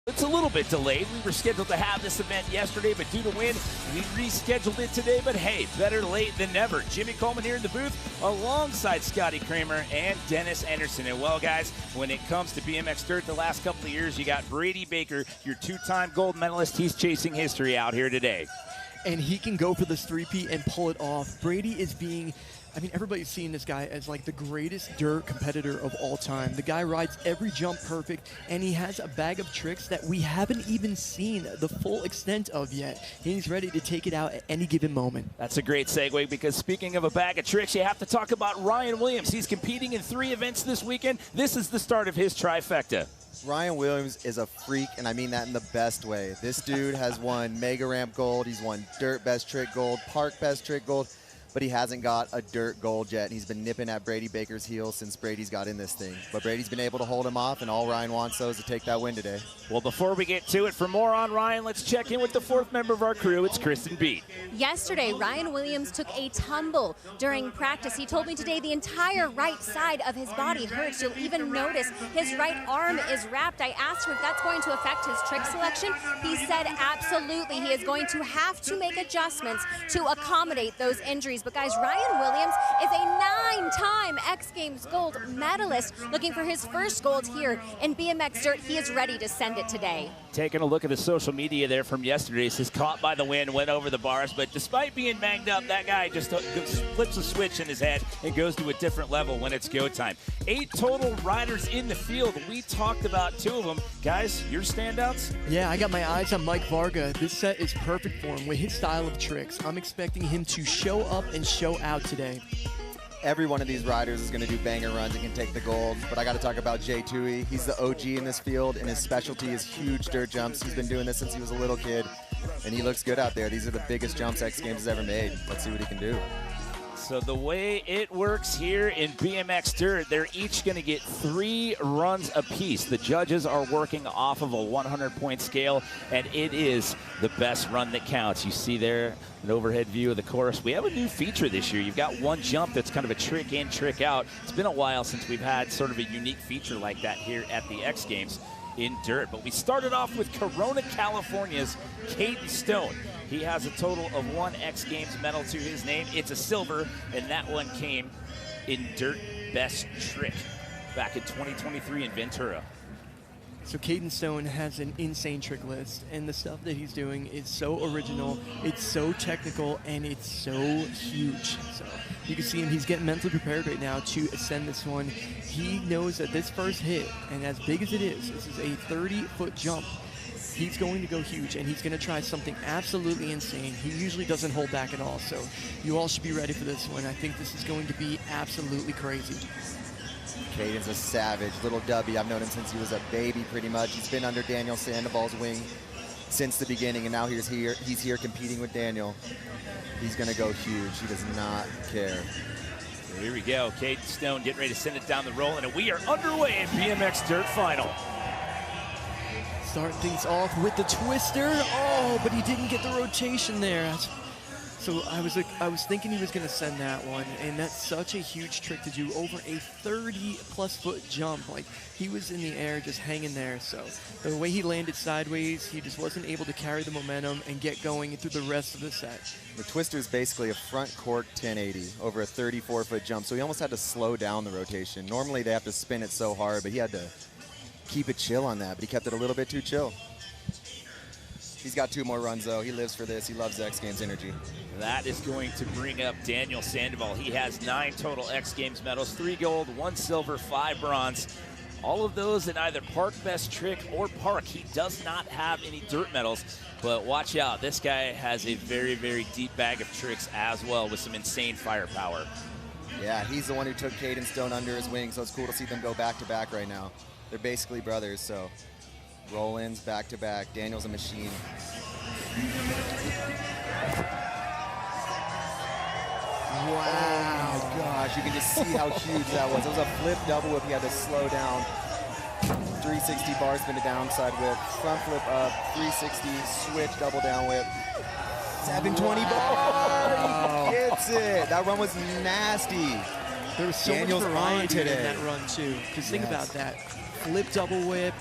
It's a little bit delayed. We were scheduled to have this event yesterday, but due to wind, we rescheduled it today. But hey, better late than never. Jimmy Coleman here in the booth alongside Scotty Kramer and Dennis Anderson. And well, guys, when it comes to BMX Dirt the last couple of years, you got Brady Baker, your two-time gold medalist. He's chasing history out here today. And he can go for this three-peat and pull it off. Brady is being, I mean, everybody's seeing this guy as like the greatest dirt competitor of all time. The guy rides every jump perfect, and he has a bag of tricks that we haven't even seen the full extent of yet. He's ready to take it out at any given moment. That's a great segue, because speaking of a bag of tricks, you have to talk about Ryan Williams. He's competing in 3 events this weekend. This is the start of his trifecta. Ryan Williams is a freak, and I mean that in the best way. This dude has won Mega Ramp Gold, he's won Dirt Best Trick Gold, Park Best Trick Gold, but he hasn't got a Dirt Gold yet, and he's been nipping at Brady Baker's heels since Brady's got in this thing. But Brady's been able to hold him off, and all Ryan wants, though, is to take that win today. Well, before we get to it, for more on Ryan, let's check in with the 4th member of our crew. It's Kristen Beat. Yesterday, Ryan Williams took a tumble during practice. He told me today the entire right side of his body hurts. You'll even notice his right arm is wrapped. I asked him if that's going to affect his trick selection. He said absolutely. He is going to have to make adjustments to accommodate those injuries. But guys, Ryan Williams is a 9-time X Games gold medalist, looking for his first gold here in BMX Dirt. He is ready to send it today. Taking a look at the social media there from yesterday, it says caught by the wind, went over the bars, but despite being banged up, that guy just flips a switch in his head and goes to a different level when it's go time. 8 total riders in the field. We talked about 2 of them. Guys, your standouts? Yeah, I got my eyes on Mike Varga. This set is perfect for him with his style of tricks. I'm expecting him to show up and show out today. Every one of these riders is going to do banger runs and can take the gold, but I got to talk about Jay Tui. He's the OG in this field, and his specialty is huge dirt jumps. He's been doing this since he was a little kid, and he looks good out there. These are the biggest jumps X Games has ever made. Let's see what he can do. So the way it works here in BMX Dirt, they're each going to get 3 runs apiece. The judges are working off of a 100-point scale, and it is the best run that counts. You see there an overhead view of the course. We have a new feature this year. You've got one jump that's kind of a trick in, trick out. It's been a while since we've had sort of a unique feature like that here at the X Games in Dirt. But we started off with Corona, California's Kaden Stone. He has a total of 1 X Games medal to his name. It's a silver, and that one came in Dirt Best Trick back in 2023 in Ventura. So Kaden Stone has an insane trick list, and the stuff that he's doing is so original, it's so technical, and it's so huge. So you can see him, he's getting mentally prepared right now to ascend this one. He knows that this first hit, and as big as it is, this is a 30-foot jump. He's going to go huge, and he's going to try something absolutely insane. He usually doesn't hold back at all, so you all should be ready for this one. I think this is going to be absolutely crazy. Kaden's a savage, little Dubby. I've known him since he was a baby pretty much. He's been under Daniel Sandival's wing since the beginning, and now he's here competing with Daniel. He's going to go huge. He does not care. So here we go. Kaden Stone getting ready to send it down the roll, and we are underway in BMX Dirt Final. Start things off with the twister. Oh, but he didn't get the rotation there. So I was thinking he was going to send that one, and that's such a huge trick to do over a 30-plus foot jump. Like, he was in the air just hanging there. So the way he landed sideways, he just wasn't able to carry the momentum and get going through the rest of the set. The twister is basically a front cork 1080 over a 34-foot jump, so he almost had to slow down the rotation. Normally they have to spin it so hard, but he had to keep it chill on that, but he kept it a little bit too chill. He's got 2 more runs, though. He lives for this. He loves X Games energy. That is going to bring up Daniel Sandival. He has 9 total X Games medals, 3 gold, 1 silver, 5 bronze. All of those in either Park Best Trick or Park. He does not have any dirt medals, but watch out. This guy has a very, very deep bag of tricks as well with some insane firepower. Yeah, he's the one who took Kaden Stone under his wing, so it's cool to see them go back-to-back right now. They're basically brothers, so roll-ins back-to-back. Daniel's a machine. Wow, oh gosh, you can just see how huge that was. It was a flip double whip. He had to slow down. 360 bar spin to downside whip, front flip up, 360, switch, double down whip. 720 bar. He gets it. That run was nasty. There was so Daniel's much variety on today in that run too. Because think about that. Flip double whip,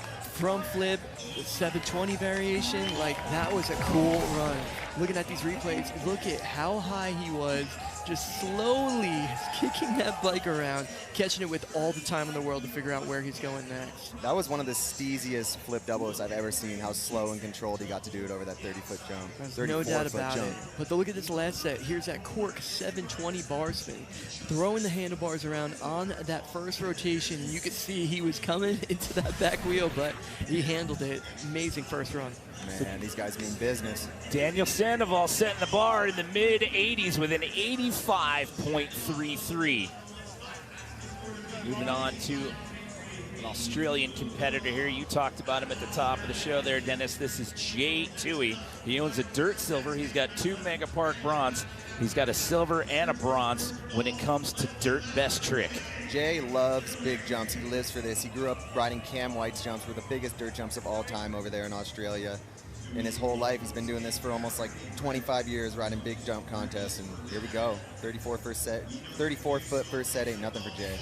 front flip, the 720 variation, like that was a cool run. Looking at these replays, look at how high he was, just slowly kicking that bike around, catching it with all the time in the world to figure out where he's going next. That was one of the steeziest flip doubles I've ever seen, how slow and controlled he got to do it over that 30-foot jump. There's no doubt about it. But look at this last set. Here's that cork 720 bar spin. Throwing the handlebars around on that first rotation. You could see he was coming into that back wheel, but he handled it. Amazing first run. Man, these guys mean business. Daniel Sandival setting the bar in the mid-80s with an 85.33. Moving on to an Australian competitor here. You talked about him at the top of the show there, Dennis. This is Jay Toohey. He owns a dirt silver. He's got 2 Mega Park bronze. He's got a silver and a bronze when it comes to dirt best trick. Jay loves big jumps. He lives for this. He grew up riding Cam White's jumps, were the biggest dirt jumps of all time over there in Australia. In his whole life, he's been doing this for almost like 25 years, riding big jump contests, and here we go. 34 first set, 34 foot first set, ain't nothing for Jay.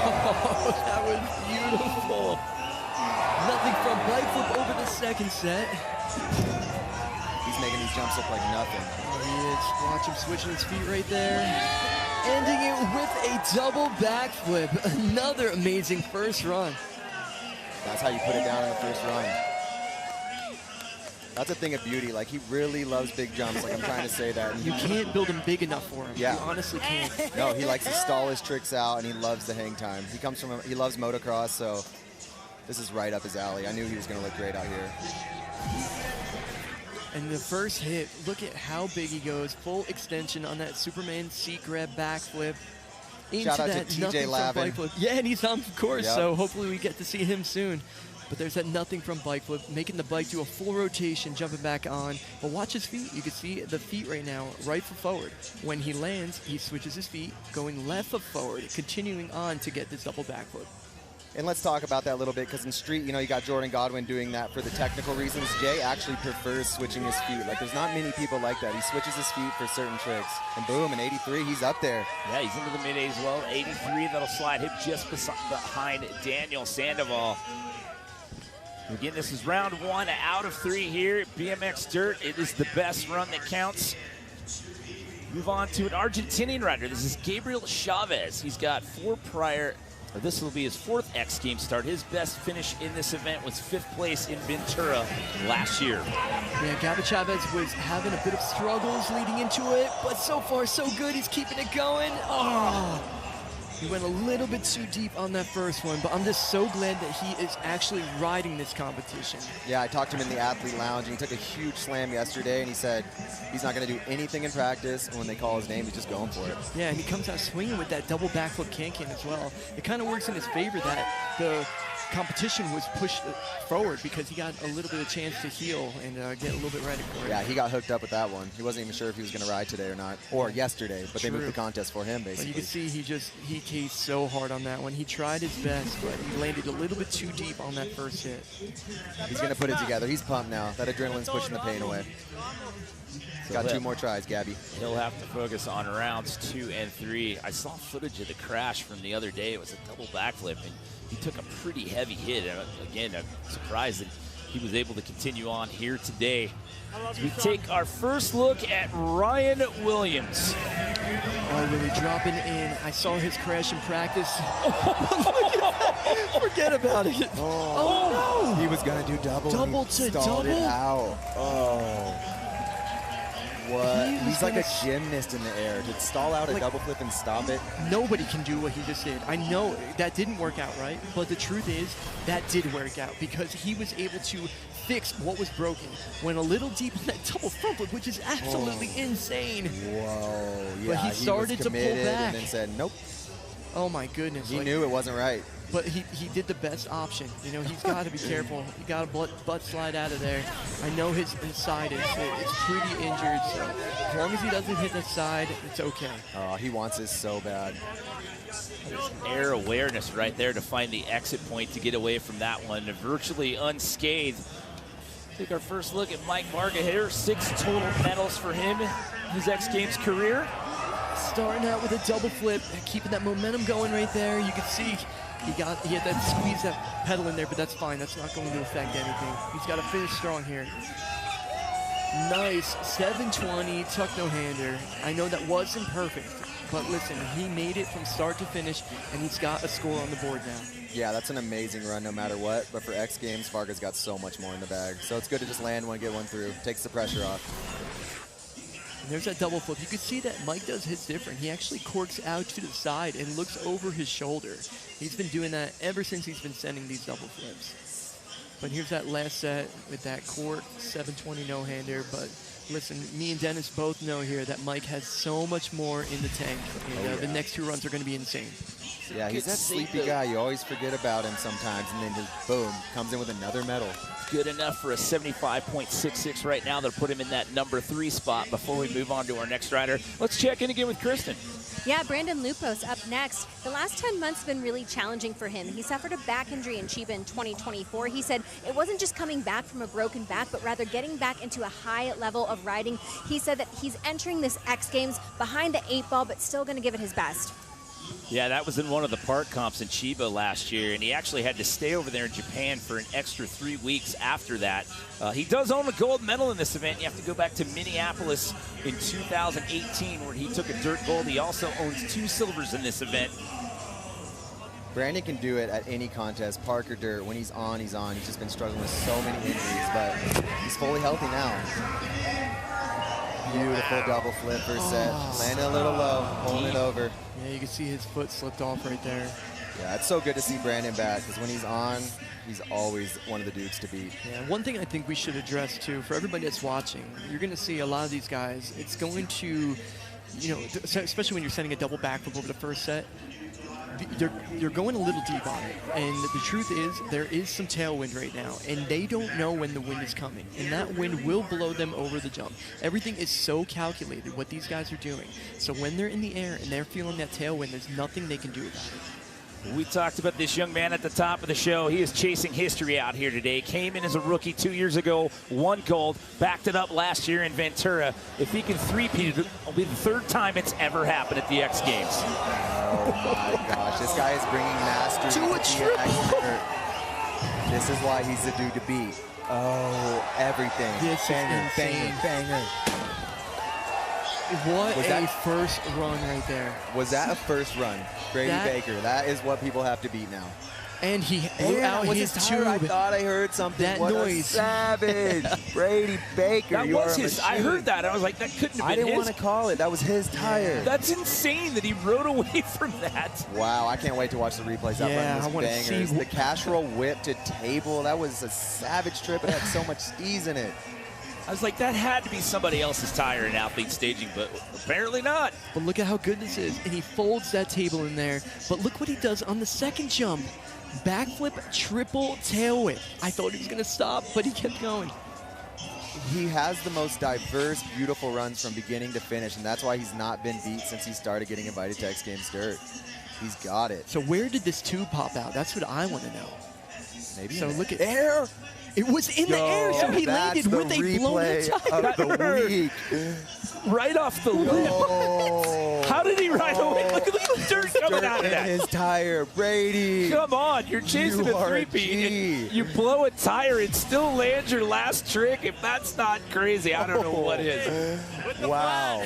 Oh, that was beautiful. Nothing from bike flip over the second set. He's making these jumps look like nothing. Oh, he is. Watch him switching his feet right there. Ending it with a double backflip. Another amazing first run. That's how you put it down in the first run. That's a thing of beauty. Like, he really loves big jumps. Like, I'm trying to say that. You can't build them big enough for him. Yeah. You honestly can't. No, he likes to stall his tricks out, and he loves the hang time. He loves motocross, so this is right up his alley. I knew he was going to look great out here. And the first hit, look at how big he goes. Full extension on that Superman seat grab backflip. Shout out to TJ Lavin. Yeah, and he's on course, Yep. so hopefully we get to see him soon. But there's that nothing from bike flip, making the bike do a full rotation, jumping back on. But watch his feet. You can see the feet right now, right foot forward. When he lands, he switches his feet, going left foot forward, continuing on to get this double backflip. And let's talk about that a little bit, because in street, you know, you got Jordan Godwin doing that for the technical reasons. Jay actually prefers switching his feet. Like, there's not many people like that. He switches his feet for certain tricks. And boom, in 83, he's up there. Yeah, he's into the mid-80s as well. 83, that'll slide him just behind Daniel Sandival. Again, this is round 1 out of 3 here at BMX Dirt. It is the best run that counts. Move on to an Argentinian rider. This is Gabriel Chavez. He's got 4 prior. This will be his 4th X Games start. His best finish in this event was 5th place in Ventura last year. Yeah, Gabriel Chavez was having a bit of struggles leading into it, but so far so good. He's keeping it going. Oh, he went a little bit too deep on that first one, but I'm just so glad that he is actually riding this competition. Yeah, I talked to him in the athlete lounge, and he took a huge slam yesterday, and he said he's not going to do anything in practice, and when they call his name, he's just going for it. Yeah, and he comes out swinging with that double backflip can-can as well. It kind of works in his favor that the competition was pushed forward because he got a little bit of chance to heal and get a little bit ready for it. Yeah, he got hooked up with that one. He wasn't even sure if he was going to ride today or not, or yesterday, but they moved the contest for him, basically. But you can see he cased so hard on that one. He tried his best, but he landed a little bit too deep on that first hit. He's going to put it together. He's pumped now. That adrenaline's pushing the pain away. Got 2 more tries, Gabby. He'll have to focus on rounds 2 and 3. I saw footage of the crash from the other day. It was a double backflip, and he took a pretty heavy hit. And again, I'm surprised that he was able to continue on here today. As we take our first look at Ryan Williams. Oh, really dropping in. I saw his crash in practice. Forget about it. Oh, no. He was going to do double. Double to stalled double? it out. Oh. What? He's like a gymnast in the air. To stall out a double flip and stop it. Nobody can do what he just did. I know that didn't work out right, but the truth is that did work out because he was able to fix what was broken. Went a little deep in that double front flip, which is absolutely insane. Whoa. Yeah, but he started to pull back. And then said, nope. Oh my goodness. He knew it wasn't right. But he did the best option. You know, he's got to be careful. He got a butt slide out of there. I know his side is pretty injured, so as long as he doesn't hit the side, it's okay. Oh, he wants this so bad. There's air awareness right there to find the exit point to get away from that one. Virtually unscathed. Take our first look at Mike Varga here. 6 total medals for him in his X Games career. starting out with a double flip, keeping that momentum going right there. You can see he had that squeeze, that pedal in there, but that's fine. That's not going to affect anything. He's got to finish strong here. Nice 720 tuck no-hander. I know that wasn't perfect, but listen, he made it from start to finish, and he's got a score on the board now. Yeah, that's an amazing run no matter what, but for X Games, Varga's got so much more in the bag. So it's good to just land one, get one through. Takes the pressure off. And there's that double flip. You can see that Mike does his different. He actually corks out to the side and looks over his shoulder. He's been doing that ever since he's been sending these double flips. But here's that last set with that cork 720 no-hander. But listen, me and Dennis both know here that Mike has so much more in the tank. And the next two runs are going to be insane. Yeah, he's that sleepy guy. You always forget about him sometimes, and then just boom, comes in with another medal. Good enough for a 75.66 right now. They'll put him in that number 3 spot. Before we move on to our next rider, let's check in again with Kristen. Yeah, Brandon Lupos up next. The last 10 months have been really challenging for him. He suffered a back injury in Chiba in 2024. He said it wasn't just coming back from a broken back, but rather getting back into a high level of riding. He said that he's entering this X Games behind the 8 ball, but still going to give it his best. Yeah, that was in one of the park comps in Chiba last year, and he actually had to stay over there in Japan for an extra 3 weeks after that. He does own a gold medal in this event. You have to go back to Minneapolis in 2018 where he took a dirt gold. He also owns 2 silvers in this event. Brandon can do it at any contest, park or dirt. When he's on, he's on. He's just been struggling with so many injuries, but he's fully healthy now. Beautiful double flip first set. Landing a little low, pulling it over. Yeah, you can see his foot slipped off right there. Yeah, it's so good to see Brandon back because when he's on, he's always one of the dudes to beat. Yeah, one thing I think we should address too, for everybody that's watching, you're going to see a lot of these guys, it's going to, you know, especially when you're sending a double backflip over the first set, you're going a little deep on it. And the truth is, there is some tailwind right now, and they don't know when the wind is coming. And that wind will blow them over the jump. Everything is so calculated, what these guys are doing. So when they're in the air and they're feeling that tailwind, there's nothing they can do about it. We talked about this young man at the top of the show. He is chasing history out here today. Came in as a rookie 2 years ago, won gold, backed it up last year in Ventura. If he can three-peat it, it'll be the 3rd time it's ever happened at the X Games. Oh my gosh, this guy is bringing mastery to a triple. This is why he's the dude to beat. Oh, everything. This banger, is insane. banger. What a first run right there. Was that a first run? Brady Baker. That is what people have to beat now. And he blew out his tube. I thought I heard something. That what noise. A savage. Brady Baker. That was his. I heard that. I was like, that couldn't have been I didn't his. want to call it. That was his tire. That's insane that he rode away from that. Wow, I can't wait to watch the replays. That run was bangers. The casserole whip to table. That was a savage trip. It had so much steez in it. I was like, that had to be somebody else's tire in athlete staging, but apparently not. But look at how good this is. And he folds that table in there. But look what he does on the second jump. Backflip, triple tail whip. I thought he was going to stop, but he kept going. He has the most diverse, beautiful runs from beginning to finish, and that's why he's not been beat since he started getting invited to X Games Dirt. He's got it. So where did this tube pop out? That's what I want to know. Maybe so look at air. It was in the air, so he landed with a blown tire. Of the week. Right off the lip. How did he ride away? Look at the dirt coming out of that. His tire, Brady. Come on, you're chasing a three-peat, and you blow a tire and still land your last trick. If that's not crazy, I don't know what is. Wow.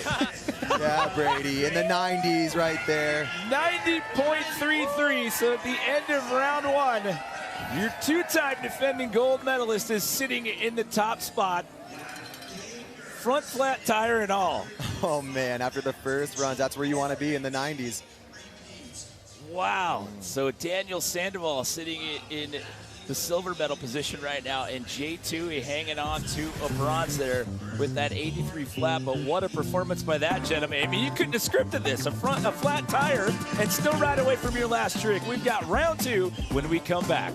Yeah, Brady, in the 90s right there. 90.33, so at the end of round 1, your 2-time defending gold medalist is sitting in the top spot. Front flat tire and all. Oh, man, after the first runs, that's where you want to be in the 90s. Wow. So Daniel Sandival sitting in the silver medal position right now, and J2 hanging on to a bronze there with that 83 flat. But what a performance by that gentleman. I mean, you couldn't have scripted this. A flat tire and still ride away from your last trick. We've got round 2 when we come back.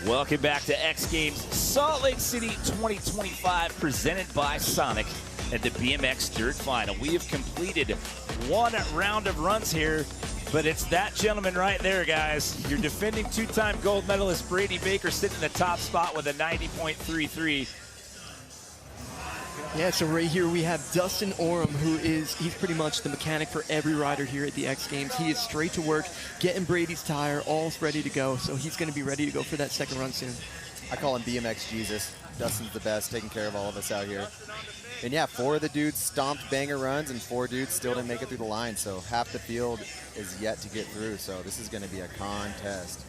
Welcome back to X Games Salt Lake City 2025, presented by Sonic and the BMX Dirt Final. We have completed one round of runs here, but it's that gentleman right there, guys. Your defending two-time gold medalist Brady Baker sitting in the top spot with a 90.33. Yeah, so right here we have Dustin Oram, he's pretty much the mechanic for every rider here at the X Games. He is straight to work, getting Brady's tire, all ready to go. So he's going to be ready to go for that second run soon. I call him BMX Jesus. Dustin's the best, taking care of all of us out here. And yeah, 4 of the dudes stomped banger runs, and 4 dudes still didn't make it through the line. So half the field is yet to get through. So this is going to be a contest.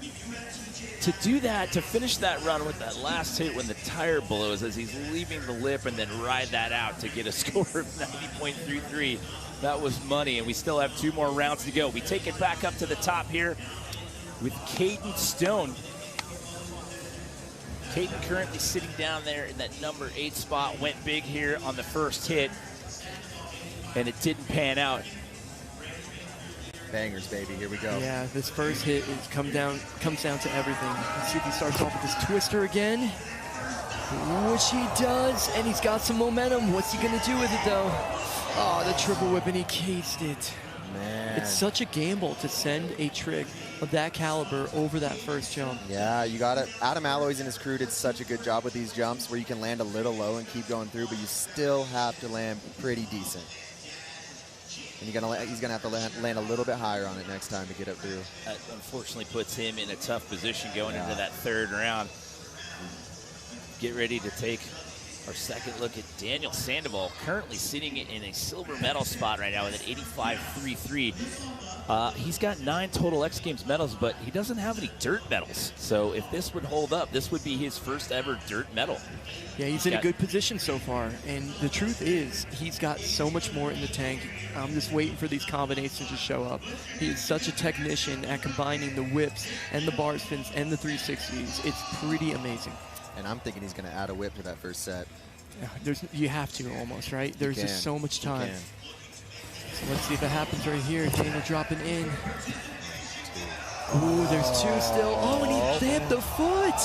To do that, to finish that run with that last hit when the tire blows as he's leaving the lip and then ride that out to get a score of 90.33, that was money. And we still have 2 more rounds to go. We take it back up to the top here with Kaden Stone. Kaden currently sitting down there in that number 8 spot, went big here on the first hit, and it didn't pan out. Bangers, baby, here we go. Yeah, this first hit comes down to everything. Let's see if he starts off with this twister again, which he does, and he's got some momentum. What's he gonna do with it though? Oh, the triple whip, and he cased it. Man. It's such a gamble to send a trick of that caliber over that first jump. Yeah, you got it. Adam Alloys and his crew did such a good job with these jumps where you can land a little low and keep going through, but you still have to land pretty decent. And he's gonna have to land a little bit higher on it next time to get up through. That unfortunately puts him in a tough position going into that third round. Get ready to take our second look at Daniel Sandival, currently sitting in a silver medal spot right now with an 85.33. He's got 9 total X Games medals, but he doesn't have any dirt medals. So if this would hold up, this would be his first ever dirt medal. Yeah, he's in a good position so far. And the truth is, he's got so much more in the tank. I'm just waiting for these combinations to show up. He is such a technician at combining the whips and the bar spins and the 360s. It's pretty amazing. And I'm thinking he's going to add a whip to that first set. You have to almost, right? There's just so much time. So let's see if it happens right here. Daniel dropping in. Ooh, there's 2 still. Oh, and he tapped the foot.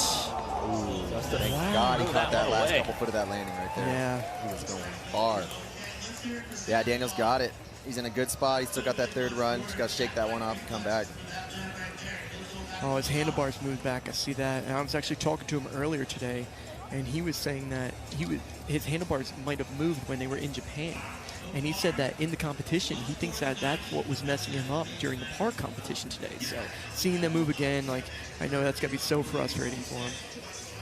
Ooh, thank God he caught that last couple foot of that landing right there. Yeah. He was going far. Yeah, Daniel's got it. He's in a good spot. He's still got that third run. Just got to shake that one off and come back. Oh, his handlebars moved back. I see that. And I was actually talking to him earlier today, and he was saying that his handlebars might have moved when they were in Japan. And he said that in the competition, he thinks that that's what was messing him up during the park competition today. So seeing them move again, like, I know that's got to be so frustrating for him.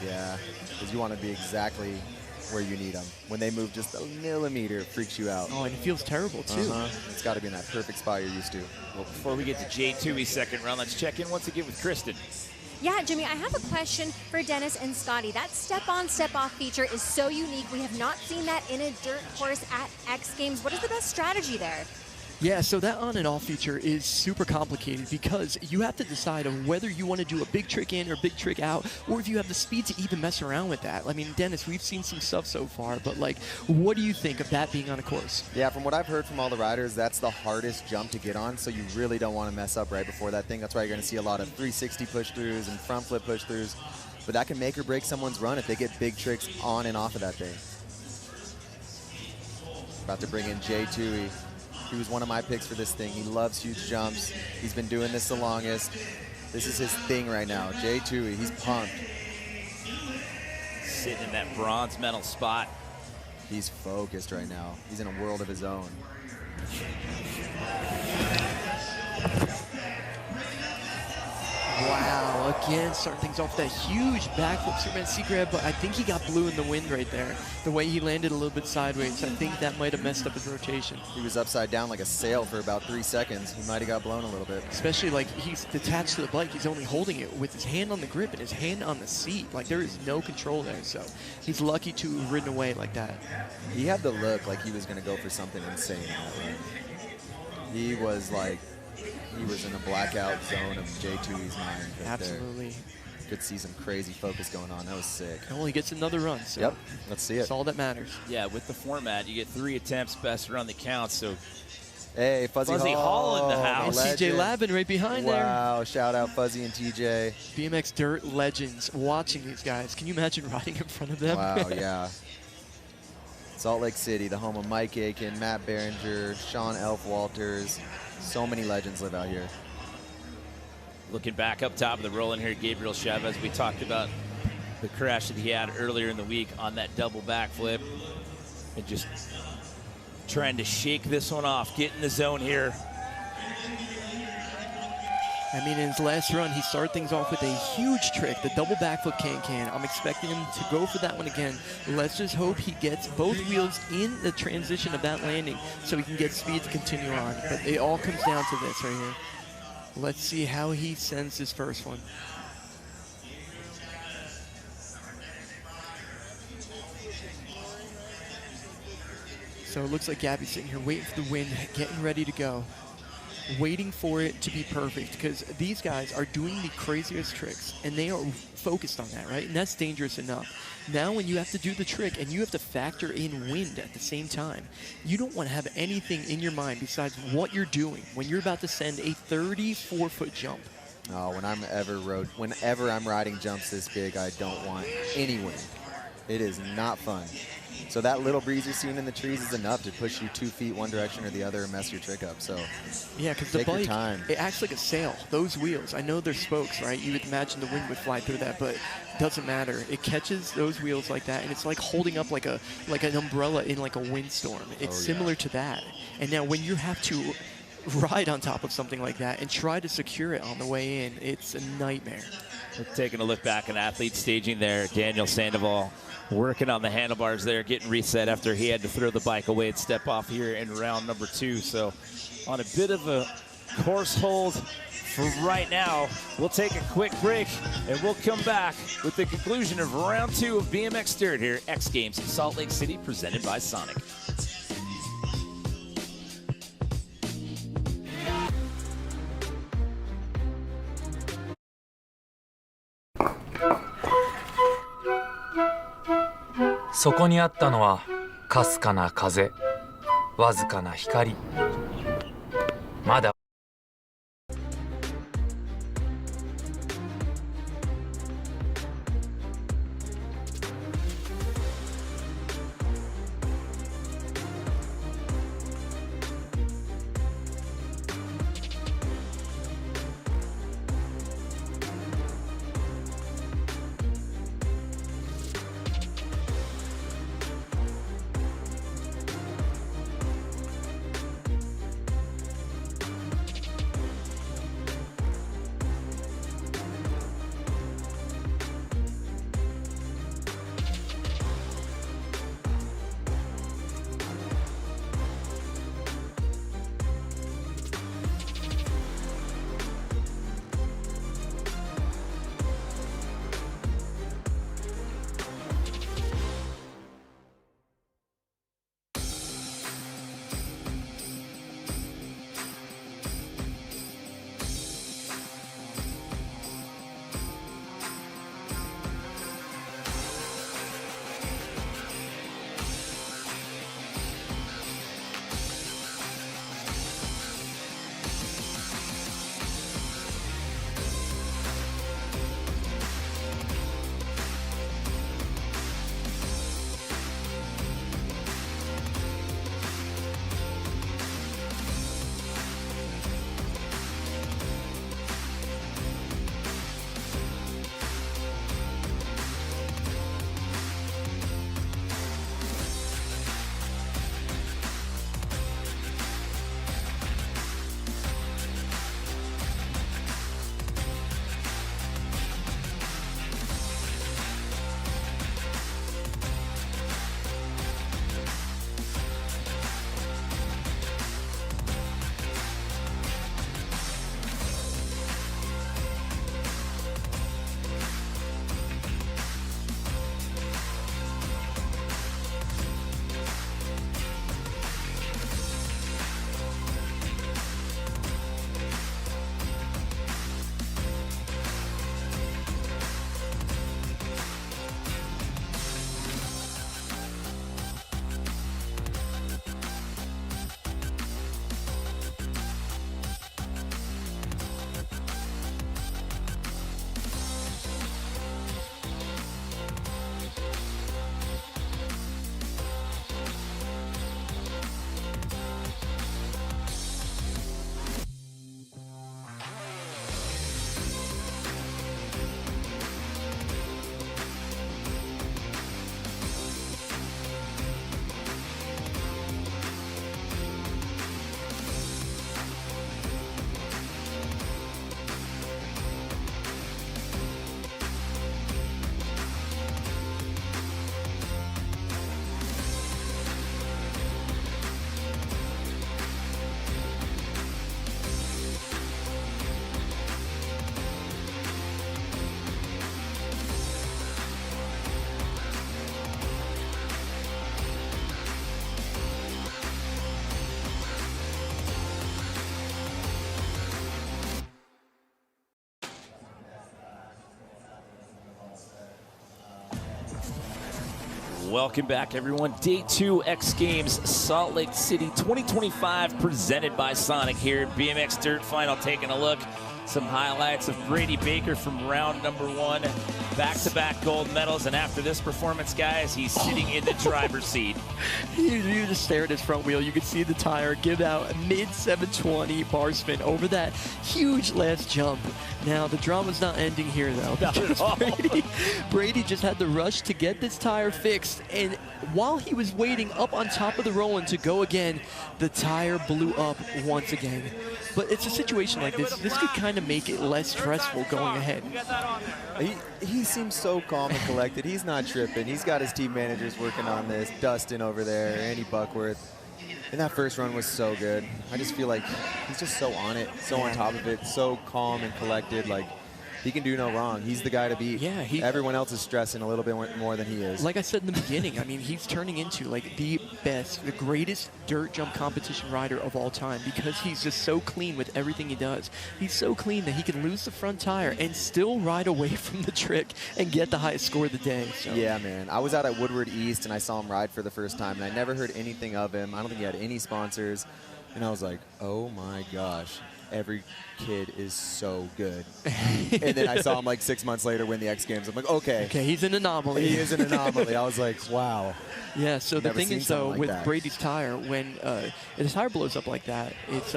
Yeah, because you want to be exactly where you need them. When they move just a millimeter, it freaks you out. Oh, and it feels terrible, too. It's got to be in that perfect spot you're used to. Well, before we get to J2E's second round, let's check in once again with Kristen. Yeah, Jimmy, I have a question for Dennis and Scotty. That step-on, step-off feature is so unique. We have not seen that in a dirt course at X Games. What is the best strategy there? Yeah, so that on and off feature is super complicated because you have to decide on whether you want to do a big trick in or big trick out, or if you have the speed to even mess around with that. I mean, Dennis, we've seen some stuff so far, but like, what do you think of that being on a course? Yeah, from what I've heard from all the riders, that's the hardest jump to get on, so you really don't want to mess up right before that thing. That's why you're going to see a lot of 360 push-throughs and front flip push-throughs, but that can make or break someone's run if they get big tricks on and off of that thing. About to bring in J2E. He was one of my picks for this thing. He loves huge jumps. He's been doing this the longest. This is his thing right now. J2E, he's pumped. Sitting in that bronze medal spot. He's focused right now. He's in a world of his own. Wow, again, start things off with that huge backflip Superman C grab, but I think he got blue in the wind right there. The way he landed a little bit sideways, I think that might have messed up his rotation. He was upside down like a sail for about 3 seconds. He might have got blown a little bit. Especially like he's detached to the bike. He's only holding it with his hand on the grip and his hand on the seat. Like there is no control there, so he's lucky to have ridden away like that. He had the look like he was going to go for something insane in that run. He was like, he was in a blackout zone of J2E's mind. Right Absolutely. There. Could see some crazy focus going on. That was sick. Well, he gets another run. So yep, let's see it. That's all that matters. Yeah, with the format, you get 3 attempts, best run that counts. So Hey, Fuzzy Hall in the house. And TJ Lavin right behind there. Wow, shout out Fuzzy and TJ. BMX Dirt legends watching these guys. Can you imagine riding in front of them? Wow, yeah. Salt Lake City, the home of Mike Aiken, Matt Behringer, Sean Elf Walters. So many legends live out here. Looking back up top of the roll in here, Gabriel Chavez. We talked about the crash that he had earlier in the week on that double backflip. And just trying to shake this one off, get in the zone here. I mean, in his last run, he started things off with a huge trick, the double backflip can-can. I'm expecting him to go for that one again. Let's just hope he gets both wheels in the transition of that landing so he can get speed to continue on. But it all comes down to this right here. Let's see how he sends his first one. So it looks like Gabby's sitting here waiting for the win, getting ready to go. Waiting for it to be perfect, because these guys are doing the craziest tricks and they are focused on that, right? And that's dangerous enough. Now when you have to do the trick and you have to factor in wind at the same time, you don't want to have anything in your mind besides what you're doing when you're about to send a 34-foot jump. Oh, whenever I'm riding jumps this big, I don't want any wind. It is not fun. So that little breeze you're seeing in the trees is enough to push you 2 feet one direction or the other and mess your trick up. So yeah, because the bike, it acts like a sail. Those wheels, I know they're spokes, right? You would imagine the wind would fly through that, but it doesn't matter. It catches those wheels like that, and it's like holding up like an umbrella in like a windstorm. It's similar to that. And now when you have to ride on top of something like that and try to secure it on the way in, it's a nightmare. We're taking a look back at athlete staging there. Daniel Sandival working on the handlebars there, getting reset after he had to throw the bike away and step off here in round number 2. So on a bit of a course hold for right now. We'll take a quick break and we'll come back with the conclusion of round 2 of BMX Dirt here, X Games in Salt Lake City, presented by Sonic.そこにあったのはかすかな風、わずかな光。まだ Welcome back, everyone. Day 2 X Games Salt Lake City 2025 presented by Sonic here at BMX Dirt Final. Taking a look. Some highlights of Brady Baker from round number 1. Back-to-back gold medals. And after this performance, guys, he's sitting in the driver's seat. You just stare at his front wheel. You can see the tire give out a mid-720 bar spin over that huge last jump. Now, the drama's not ending here, though. Not at all. Brady just had to rush to get this tire fixed. And while he was waiting up on top of the Roland to go again, the tire blew up once again. But it's a situation like this. This could kind of make it less stressful going ahead. He seems so calm and collected. He's not tripping. He's got his team managers working on this. Dustin over there, Andy Buckworth. And that first run was so good. I just feel like he's just so on it, so on top of it, so calm and collected. Like, he can do no wrong. He's the guy to beat. Yeah, everyone else is stressing a little bit more than he is. Like I said in the beginning, I mean, he's turning into like the best, the greatest dirt jump competition rider of all time because he's just so clean with everything he does. He's so clean that he can lose the front tire and still ride away from the trick and get the highest score of the day. So. Yeah, man. I was out at Woodward East and I saw him ride for the first time, and I never heard anything of him. I don't think he had any sponsors. And I was like, oh my gosh. Every kid is so good. And then I saw him like 6 months later win the X Games. I'm like, okay. Okay, he's an anomaly. He is an anomaly. I was like, wow. Yeah, so the Never thing seen is, though, something like with that. Brady's tire, when the tire blows up like that, it's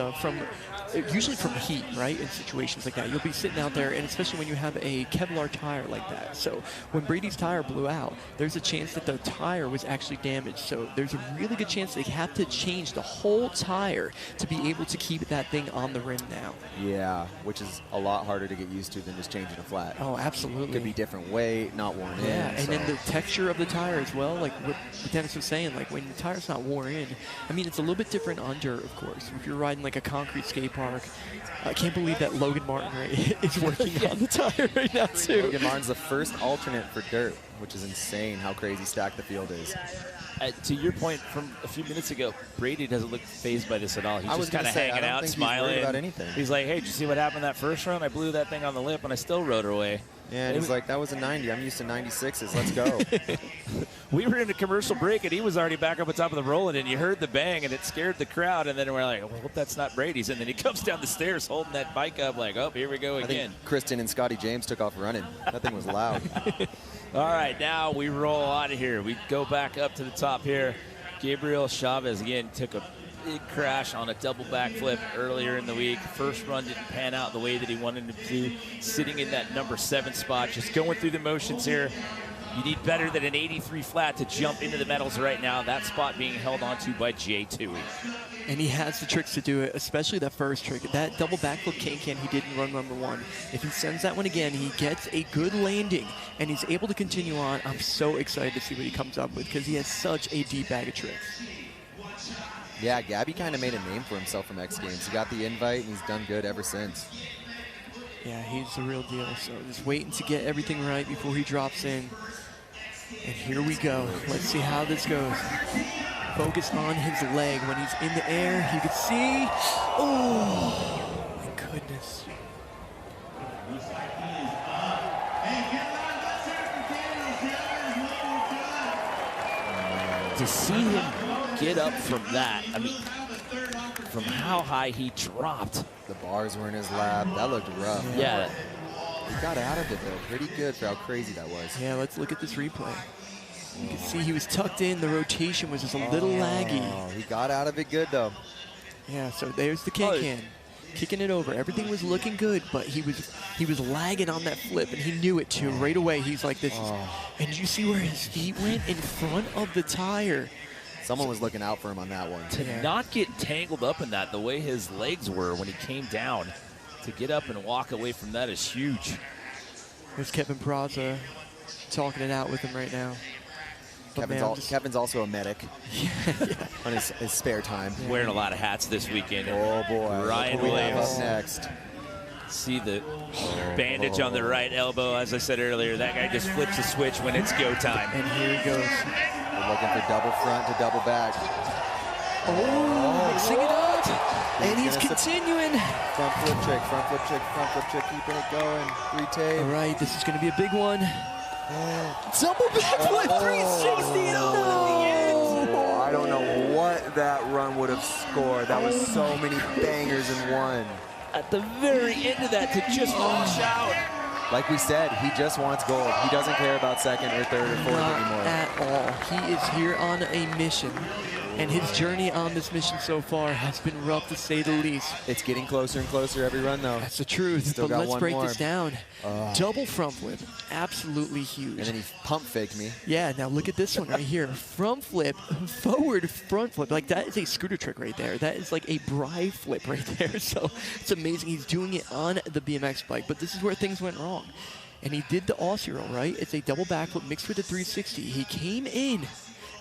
usually from heat, right, in situations like that. You'll be sitting out there, and especially when you have a Kevlar tire like that. So when Brady's tire blew out, there's a chance that the tire was actually damaged. So there's a really good chance they have to change the whole tire to be able to keep that thing on the rim now. Yeah, which is a lot harder to get used to than just changing a flat. Oh, absolutely. Could be different weight, not worn in. Yeah, and so. then the texture of the tire as well, like what Dennis was saying, like when the tire's not worn in, I mean, it's a little bit different on dirt, of course. If you're riding like a concrete skate park, I can't believe that Logan Martin is working on the tire right now, too. Logan Martin's the first alternate for dirt, which is insane how crazy stacked the field is. To your point from a few minutes ago, Brady doesn't look fazed by this at all. He's I was just kind of hanging out, smiling. He's worried about anything. He's like, hey, did you see what happened that first run? I blew that thing on the lip, and I still rode her away. Yeah, and he's like, that was a 90. I'm used to 96s. Let's go. We were in a commercial break, and he was already back up on top of the Roland, and you heard the bang, and it scared the crowd. And then we're like, well, I hope that's not Brady's. And then he comes down the stairs holding that bike up like, oh, here we go again. I think Kristen and Scotty James took off running. That thing was loud. All right, now we roll out of here. We go back up to the top here. Gabriel Chavez, again, took a big crash on a double backflip earlier in the week. First run didn't pan out the way that he wanted to do, sitting in that number 7 spot, just going through the motions here. You need better than an 83 flat to jump into the medals right now. That spot being held onto by Jay Tui. And he has the tricks to do it, especially that first trick. That double backflip can he did in run number 1. If he sends that one again, he gets a good landing, and he's able to continue on. I'm so excited to see what he comes up with because he has such a deep bag of tricks. Yeah, Gabby kind of made a name for himself from X Games. He got the invite, and he's done good ever since. Yeah, he's the real deal. So just waiting to get everything right before he drops in. And here we go. Let's see how this goes. Focus on his leg. When he's in the air, you can see. Oh, my goodness. To see him get up from that, I mean, from how high he dropped. The bars were in his lap. That looked rough. Yeah. He got out of it, though, pretty good for how crazy that was. Yeah, let's look at this replay. You can see he was tucked in. The rotation was just a little laggy. He got out of it good, though. Yeah, so there's the can. Kicking it over. Everything was looking good, but he was lagging on that flip, and he knew it too. Right away, he's like, this is... And did you see where his feet went? In front of the tire. Someone was looking out for him on that one. To not get tangled up in that, the way his legs were when he came down, to get up and walk away from that is huge. There's Kevin Praza talking it out with him right now. Kevin's also a medic on his spare time. Wearing a lot of hats this weekend. Oh, boy. Ryan What we have Williams. up next. See the bandage on the right elbow. As I said earlier, that guy just flips the switch when it's go time. And here he goes. We're looking for double front to double back. Oh, mixing it up. And he's continuing. Front flip trick, front flip trick, front flip trick, keeping it going. Retake. All right, this is going to be a big one. Double backflip 360 and over at the end. I don't know what that run would have scored. That was so many bangers in one. At the very end of that to just wash out. Like we said, he just wants gold. He doesn't care about second or third or fourth Not anymore. at all. He is here on a mission, and his journey on this mission so far has been rough to say the least. It's getting closer and closer every run, though. That's the truth. Still But got let's one break more. this down. Double front flip, absolutely huge. And then he pump faked me. Yeah, now look at this one right here. Front flip, forward front flip. Like, that is a scooter trick right there. That is like a Bri flip right there. So it's amazing. He's doing it on the BMX bike, but this is where things went wrong. And he did the Aussie roll, right? It's a double backflip mixed with a 360. He came in.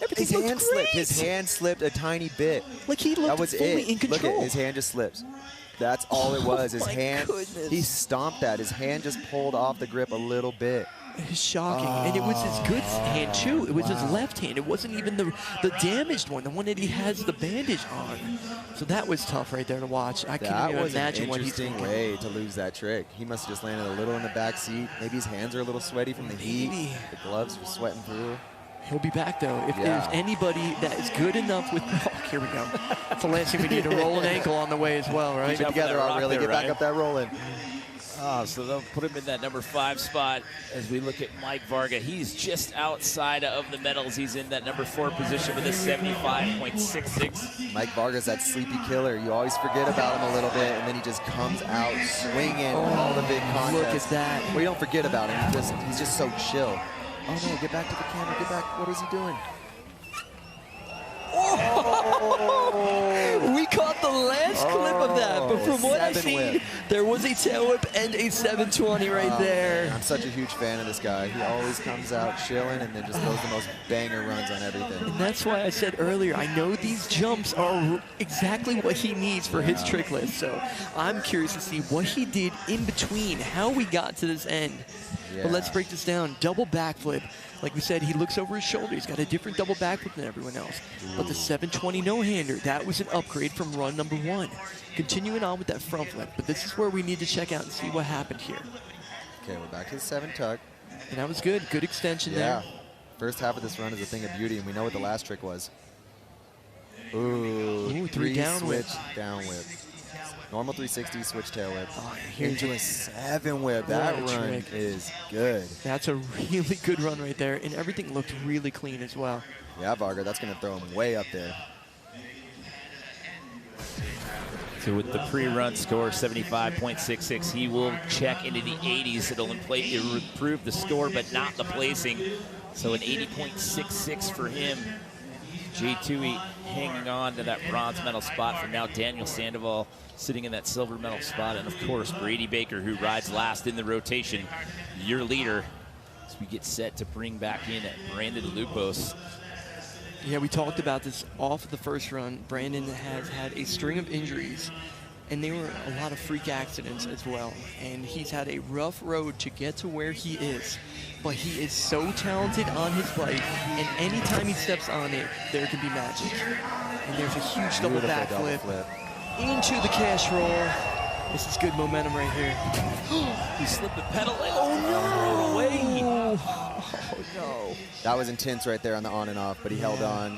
Everything His looked hand great. slipped. His hand slipped a tiny bit. Like, he looked That was fully it. in control. Look at his hand just slips. That's all it was. His my hand. goodness. He stomped that. His hand just pulled off the grip a little bit. It's shocking. And it was his good hand, too. It was his left hand. It wasn't even the damaged one, the one that he has the bandage on. So that was tough right there to watch. I can't That even was an imagine what he's interesting thinking. way to lose that trick. He must have just landed a little in the back seat. Maybe his hands are a little sweaty from the heat. Maybe. The gloves were sweating through. He'll be back, though. If Yeah. there's anybody that is good enough with... Oh, here we go. That's the last thing we need, to roll an ankle on the way as well, right? Keep it up together, that rock really. there, Get back Ryan. up that rolling. So they'll put him in that number 5 spot as we look at Mike Varga. He's just outside of the medals. He's in that number 4 position with a 75.66. Mike Varga's that sleepy killer. You always forget about him a little bit, and then he just comes out swinging all the big contests. Look at that. Well, you don't forget about him. He's just so chill. Oh, no, get back to the camera. Get back. What is he doing? We caught the last clip of that, but from what I 7 see, whip. there was a tail whip and a 720 right there. I'm such a huge fan of this guy. He always comes out chilling and then just throws the most banger runs on everything. And that's why I said earlier, I know these jumps are exactly what he needs for his trick list. So I'm curious to see what he did in between, how we got to this end. But let's break this down. Double backflip. Like we said, he looks over his shoulder. He's got a different double backflip than everyone else. But the 720 no-hander, that was an upgrade from run number 1. Continuing on with that front flip. But this is where we need to check out and see what happened here. Okay, we're back to the 7 tuck. And that was good. Good extension there. First half of this run is a thing of beauty, and we know what the last trick was. Ooh, 3 down whip. switch down whip. Normal 360, switch tail whip. Oh, here's Into a 7 whip. That What a run trick. is good. That's a really good run right there. And everything looked really clean as well. Yeah, Varga, that's going to throw him way up there. So with the pre-run score, 75.66, he will check into the 80s. It'll improve the score, but not the placing. So an 80.66 for him. J2E hanging on to that bronze medal spot for now. Daniel Sandival sitting in that silver medal spot. And, of course, Brady Baker, who rides last in the rotation, your leader, as we get set to bring back in Brandon Lupos. Yeah, we talked about this off of the first run. Brandon has had a string of injuries, and they were a lot of freak accidents as well. And he's had a rough road to get to where he is. But he is so talented on his bike, and anytime he steps on it, there can be magic. And there's a huge double Beautiful backflip flip. into the cash roll. This is good momentum right here. He slipped the pedal and threw it away. Oh, no. That was intense right there on the on and off, but he held on.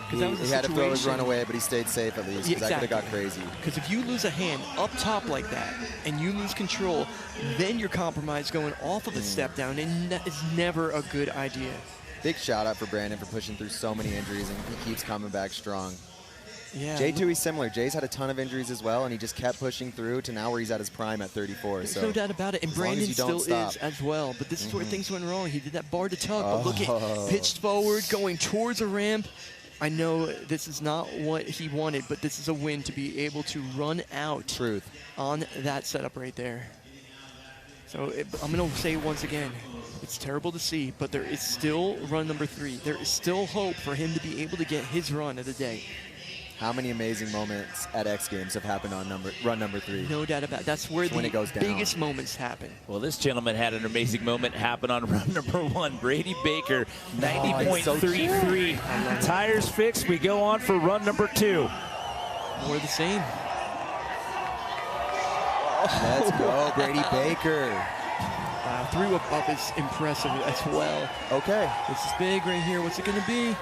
He, that was a he had to throw his situation- run away, but he stayed safe at least, because that could have got crazy. Because if you lose a hand up top like that and you lose control, then you're compromised going off of a step down, and that is never a good idea. Big shout out for Brandon for pushing through so many injuries, and he keeps coming back strong. Yeah. J2E's similar. Jay's had a ton of injuries as well, and he just kept pushing through to now where he's at his prime at 34. There's So no doubt about it. And as long as Brandon you don't still is stop. as well. But this is where things went wrong. He did that bar to tuck, but look Oh. at pitched forward, going towards a ramp. I know this is not what he wanted, but this is a win to be able to run out Truth. on that setup right there. So I'm going to say once again, it's terrible to see, but there is still run number 3. There is still hope for him to be able to get his run of the day. How many amazing moments at X Games have happened on run number 3? No doubt about it. That's where when the it goes down. biggest moments happen. Well, this gentleman had an amazing moment happen on run number 1. Brady Baker, 90.33. Tires fixed. We go on for run number 2. More of the same. Let's go, Brady Baker. Wow, 3 up is impressive as well. Okay. This is big right here. What's it going to be?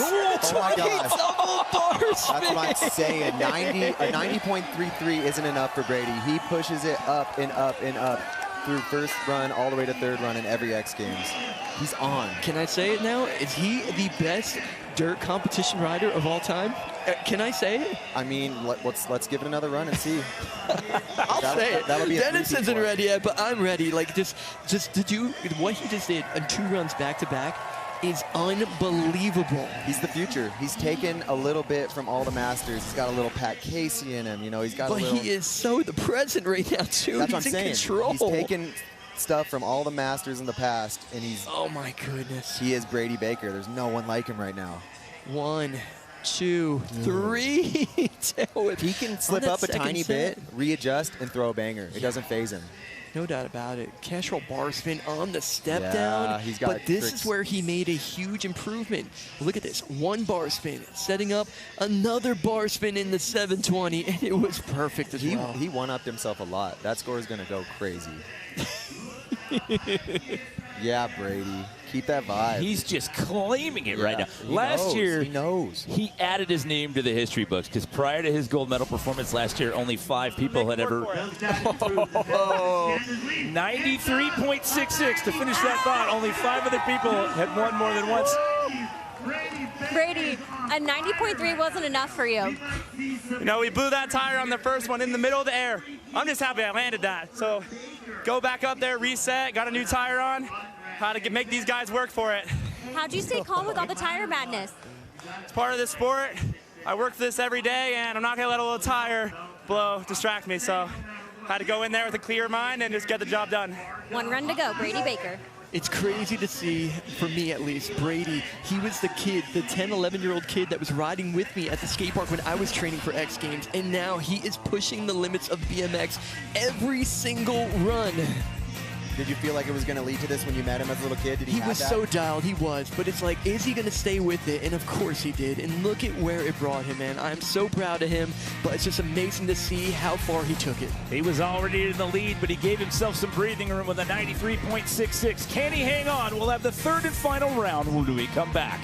Oh my gosh. Double bar spin. That's what I'm saying. A 90.33 isn't enough for Brady. He pushes it up and up and up through first run all the way to third run in every X Games. He's on. Can I say it now? Is he the best dirt competition rider of all time? Can I say it? I mean, let's give it another run and see. I'll say it. That'll be Dennis isn't ready yet, but I'm ready. Like, just what he just did on 2 runs back to back is unbelievable. He's the future. He's taken a little bit from all the Masters. He's got a little Pat Casey in him. You know, he's got but a little. He is so the present right now too. That's He's what I'm in saying. Control. He's taken stuff from all the Masters in the past, and he's. Oh my goodness. He is Brady Baker. There's no one like him right now. 1, 2, 3. He can slip up a tiny bit, readjust, and throw a banger. It doesn't phase him. No doubt about it. Casual bar spin on the step Yeah, down. he's got but this tricks. is where he made a huge improvement. Look at this. 1 bar spin, setting up another bar spin in the 720, and it was perfect as well. He one-upped himself a lot. That score is going to go crazy. Yeah, Brady. Keep that vibe. He's just claiming it right now. He Last knows. year, He knows. he added his name to the history books because prior to his gold medal performance last year, only 5 people had ever. 93.66 to finish that thought. Only 5 other people had won more than once. Brady, a 90.3 wasn't enough for you. You know, we blew that tire on the first one in the middle of the air. I'm just happy I landed that. So go back up there, reset, got a new tire on. How to make these guys work for it. How'd you stay calm with all the tire madness? It's part of the sport. I work for this every day, and I'm not gonna let a little tire blow distract me. So had to go in there with a clear mind and just get the job done. 1 run to go, Brady Baker. It's crazy to see, for me at least, Brady. He was the kid, the 10, 11-year-old kid that was riding with me at the skate park when I was training for X Games, and now he is pushing the limits of BMX every single run. Did you feel like it was going to lead to this when you met him as a little kid? Did He have was that? so dialed, he was, but it's like, is he going to stay with it? And of course he did, and look at where it brought him, man. I'm so proud of him, but it's just amazing to see how far he took it. He was already in the lead, but he gave himself some breathing room with a 93.66. Can he hang on? We'll have the 3rd and final round when we come back.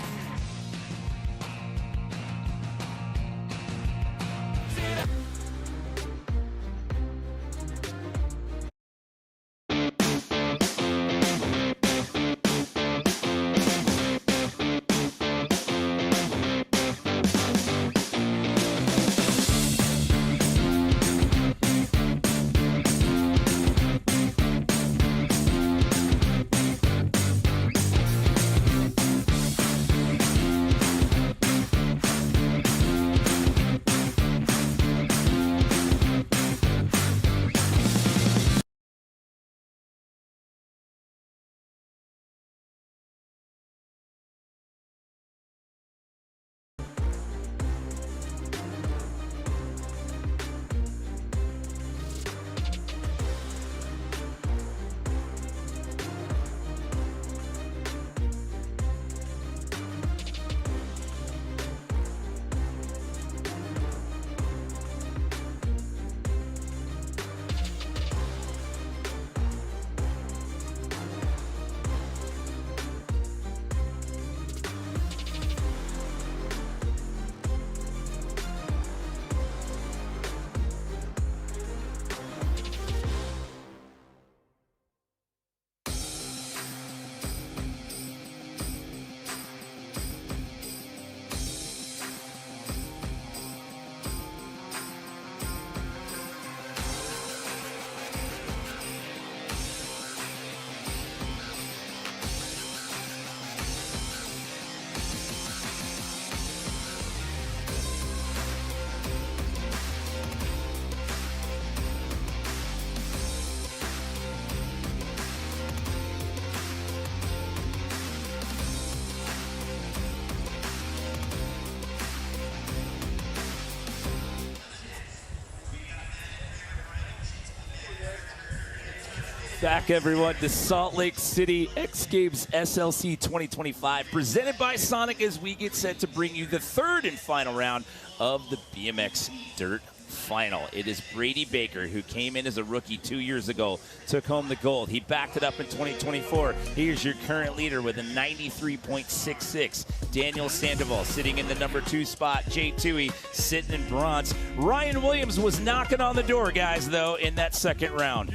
Back, everyone, to Salt Lake City X Games SLC 2025, presented by Sonic, as we get set to bring you the 3rd and final round of the BMX Dirt final. It is Brady Baker, who came in as a rookie 2 years ago, took home the gold. He backed it up in 2024. Here's your current leader with a 93.66. Daniel Sandival sitting in the number 2 spot. Jay Tui sitting in bronze. Ryan Williams was knocking on the door, guys, though, in that second round.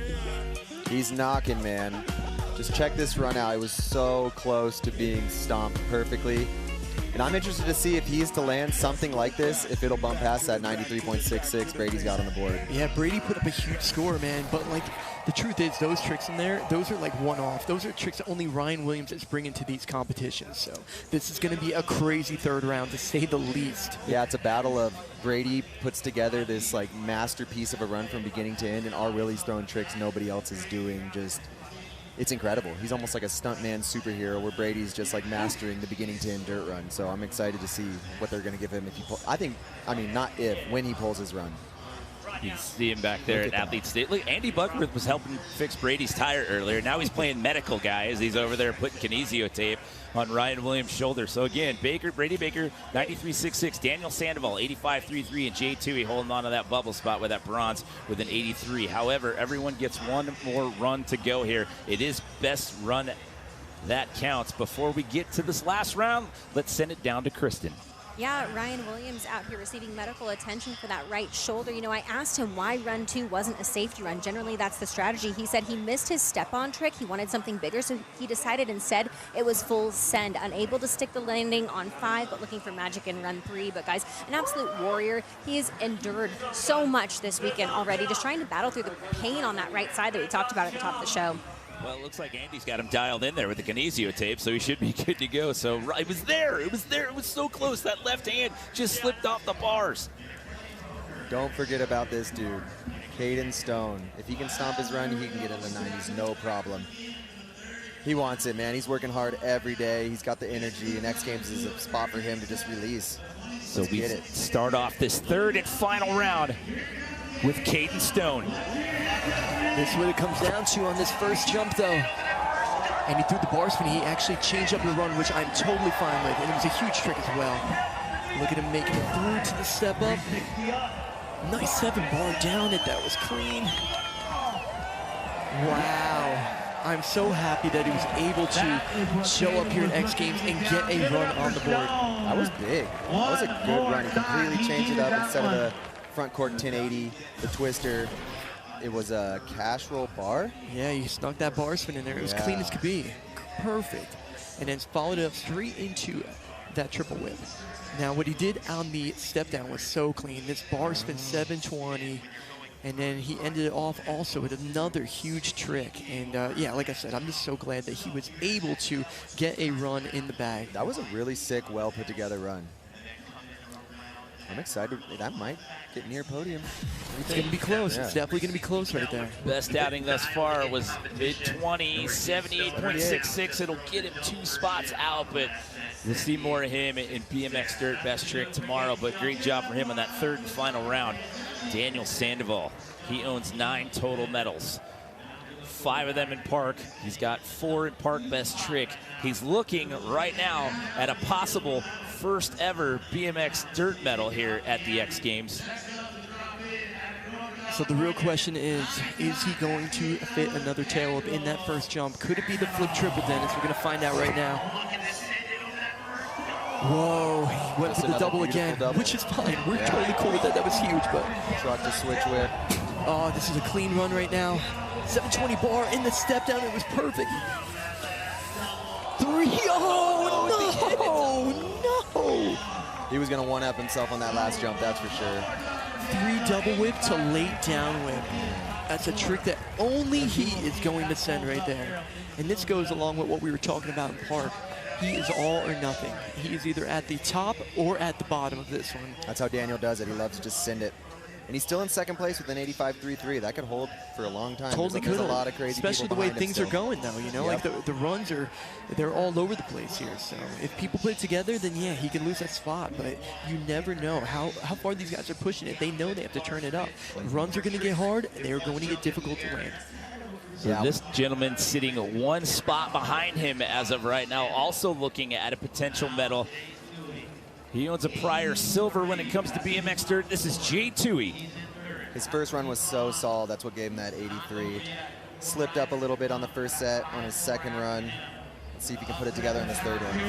He's knocking, man. Just check this run out. It was so close to being stomped perfectly. And I'm interested to see if he's to land something like this, if it'll bump past that 93.66 Brady's got on the board. Yeah, Brady put up a huge score, man. But, like, the truth is, those tricks in there, those are, like, one-off. Those are tricks that only Ryan Williams is bringing to these competitions. So this is going to be a crazy third round, to say the least. Yeah, it's a battle of Brady puts together this, like, masterpiece of a run from beginning to end, and R. Willie's throwing tricks nobody else is doing. Just, it's incredible. He's almost like a stuntman superhero, where Brady's just like mastering the beginning to end dirt run. So I'm excited to see what they're going to give him if he pull. Not if, when he pulls his run. You can see him back there at Athlete State. Look, Andy Buckworth was helping fix Brady's tire earlier. Now he's playing medical guy as he's over there putting kinesio tape on Ryan Williams' shoulder. So again, Brady Baker, 93.66. Daniel Sandival, 85.33. And Jay Tui holding on to that bubble spot with that bronze with an 83. However, everyone gets one more run to go here. It is best run that counts. Before we get to this last round, let's send it down to Kristen. Yeah, Ryan Williams out here receiving medical attention for that right shoulder. You know, I asked him why run 2 wasn't a safety run. Generally, that's the strategy. He said he missed his step-on trick. He wanted something bigger, so he decided instead it was full send. Unable to stick the landing on 5, but looking for magic in run 3. But guys, an absolute warrior. He has endured so much this weekend already, just trying to battle through the pain on that right side that we talked about at the top of the show. Well, it looks like Andy's got him dialed in there with the kinesio tape, so he should be good to go. So it was there. It was there. It was so close. That left hand just slipped off the bars. Don't forget about this dude, Kaden Stone. If he can stomp his run, he can get in the 90s, no problem. He wants it, man. He's working hard every day. He's got the energy, and X Games is a spot for him to just release. So we start off this third and final round with Kaden Stone. This is what it comes down to on this first jump, though. And he threw the bar spin. He actually changed up the run, which I'm totally fine with. And it was a huge trick as well. Look at him making it through to the step up. Nice 7-bar down it. That was clean. Wow. I'm so happy that he was able to show up here at X Games and get a run on the board. That was big. That was a good run. He completely changed it up instead of the front cork 1080, the twister. It was a cash roll bar. Yeah, he snuck that bar spin in there. It was clean as could be. Perfect. And then followed it up straight into that triple whip. Now, what he did on the step down was so clean. This bar spin 720. And then he ended it off also with another huge trick. And yeah, like I said, I'm just so glad that he was able to get a run in the bag. That was a really sick, well put together run. I'm excited. That might get near podium. It's going to be close. Yeah. It's definitely going to be close right there. Best outing thus far was mid-20, 78.66. It'll get him 2 spots out, but we'll see more of him in BMX Dirt Best Trick tomorrow. But great job for him on that third and final round. Daniel Sandival, he owns 9 total medals. 5 of them in park. He's got 4 in park best trick. He's looking right now at a possible first ever BMX dirt medal here at the X Games. So the real question is he going to fit another tail whip in that first jump? Could it be the flip triple, Dennis? We're going to find out right now. Whoa, he went for the double again, which is fine. We're totally cool with that. That was huge, but... Truck to switch whip. Oh, this is a clean run right now. 720 bar in the step down. It was perfect. 3. Oh, no. He was going to one-up himself on that last jump, that's for sure. 3 double whip to late down whip. That's a trick that only he is going to send right there. And this goes along with what we were talking about in park. He is all or nothing. He is either at the top or at the bottom of this one. That's how Daniel does it. He loves to just send it. And he's still in second place with an 85.33. That could hold for a long time. Totally could. There's a lot of crazy especially people the way behind things are going, though. You know, like the runs they're all over the place here. So if people put it together, then yeah, he can lose that spot. But you never know how far these guys are pushing it. They know they have to turn it up. Runs are going to get hard. They're going to get difficult to land. So this gentleman sitting 1 spot behind him as of right now, also looking at a potential medal. He owns a prior silver when it comes to BMX Dirt. This is Jay Tui. His first run was so solid. That's what gave him that 83. Slipped up a little bit on the first set on his second run. Let's see if he can put it together in his third one.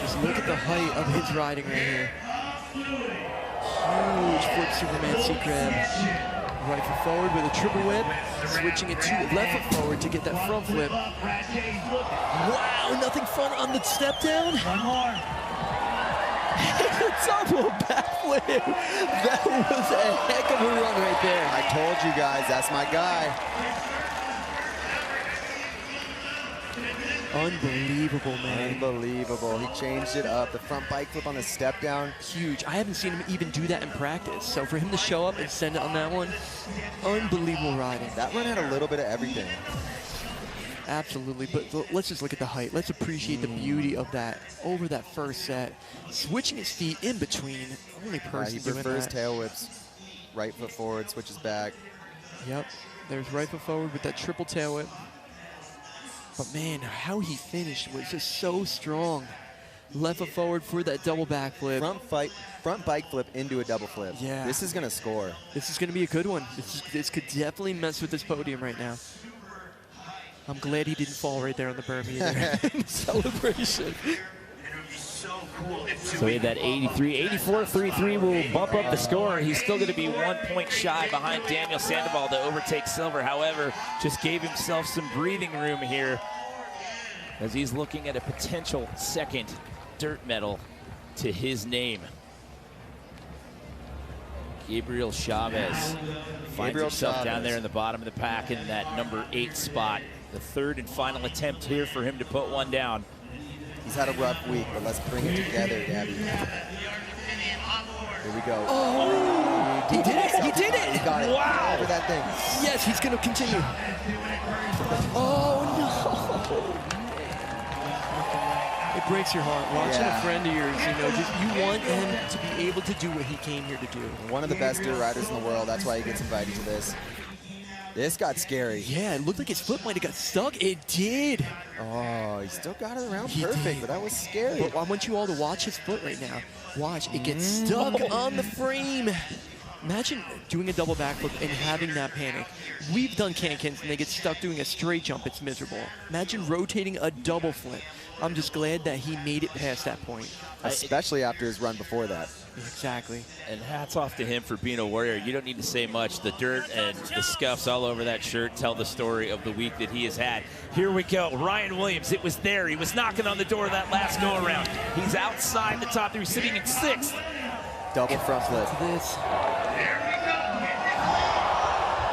Just look at the height of his riding right here. Huge flip Superman C-crab. Right foot forward with a triple whip. Switching it to left foot forward to get that front flip. Wow, nothing fun on the step down. One more. Double backflip. That was a heck of a run right there. I told you guys, that's my guy. Unbelievable, man. Unbelievable. He changed it up. The front bike flip on the step down. Huge. I haven't seen him even do that in practice. So for him to show up and send it on that one, unbelievable riding. That run had a little bit of everything. Absolutely, but let's just look at the height. Let's appreciate the beauty of that over that first set. Switching his feet in between. Only person He doing prefers that. tail whips. Right foot forward, switches back. Yep, there's right foot forward with that triple tail whip. But man, how he finished was just so strong. Left foot forward for that double backflip. Front bike flip into a double flip. Yeah. This is gonna score. This is gonna be a good one. This could definitely mess with this podium right now. I'm glad he didn't fall right there on the berm either. Celebration. So he had that 83, 84, 3-3 will bump up the score. He's still going to be 1 point shy behind Daniel Sandival to overtake silver. However, just gave himself some breathing room here as he's looking at a potential second dirt medal to his name. Gabriel Chavez finds himself down there in the bottom of the pack in that number 8 spot. The third and final attempt here for him to put one down. He's had a rough week, but let's bring it together, Gabby. Here we go. Oh, he did it! He did it! He got it. Wow! Over that thing. Yes, he's going to continue. Oh no! It breaks your heart watching a friend of yours. You know, just you want him to be able to do what he came here to do. One of the best dirt riders in the world. That's why he gets invited to this. This got scary. Yeah, it looked like his foot might have got stuck. It did. Oh, he still got it around He perfect, did. but that was scary. But I want you all to watch his foot right now. Watch, it gets stuck on the frame. Imagine doing a double backflip and having that panic. We've done can-cans and they get stuck doing a straight jump. It's miserable. Imagine rotating a double flip. I'm just glad that he made it past that point. Especially after his run before that. Exactly. And hats off to him for being a warrior. You don't need to say much. The dirt and the scuffs all over that shirt tell the story of the week that he has had. Here we go. Ryan Williams, it was there. He was knocking on the door of that last go-around. He's outside the top 3, sitting in 6th. Double front flip. This.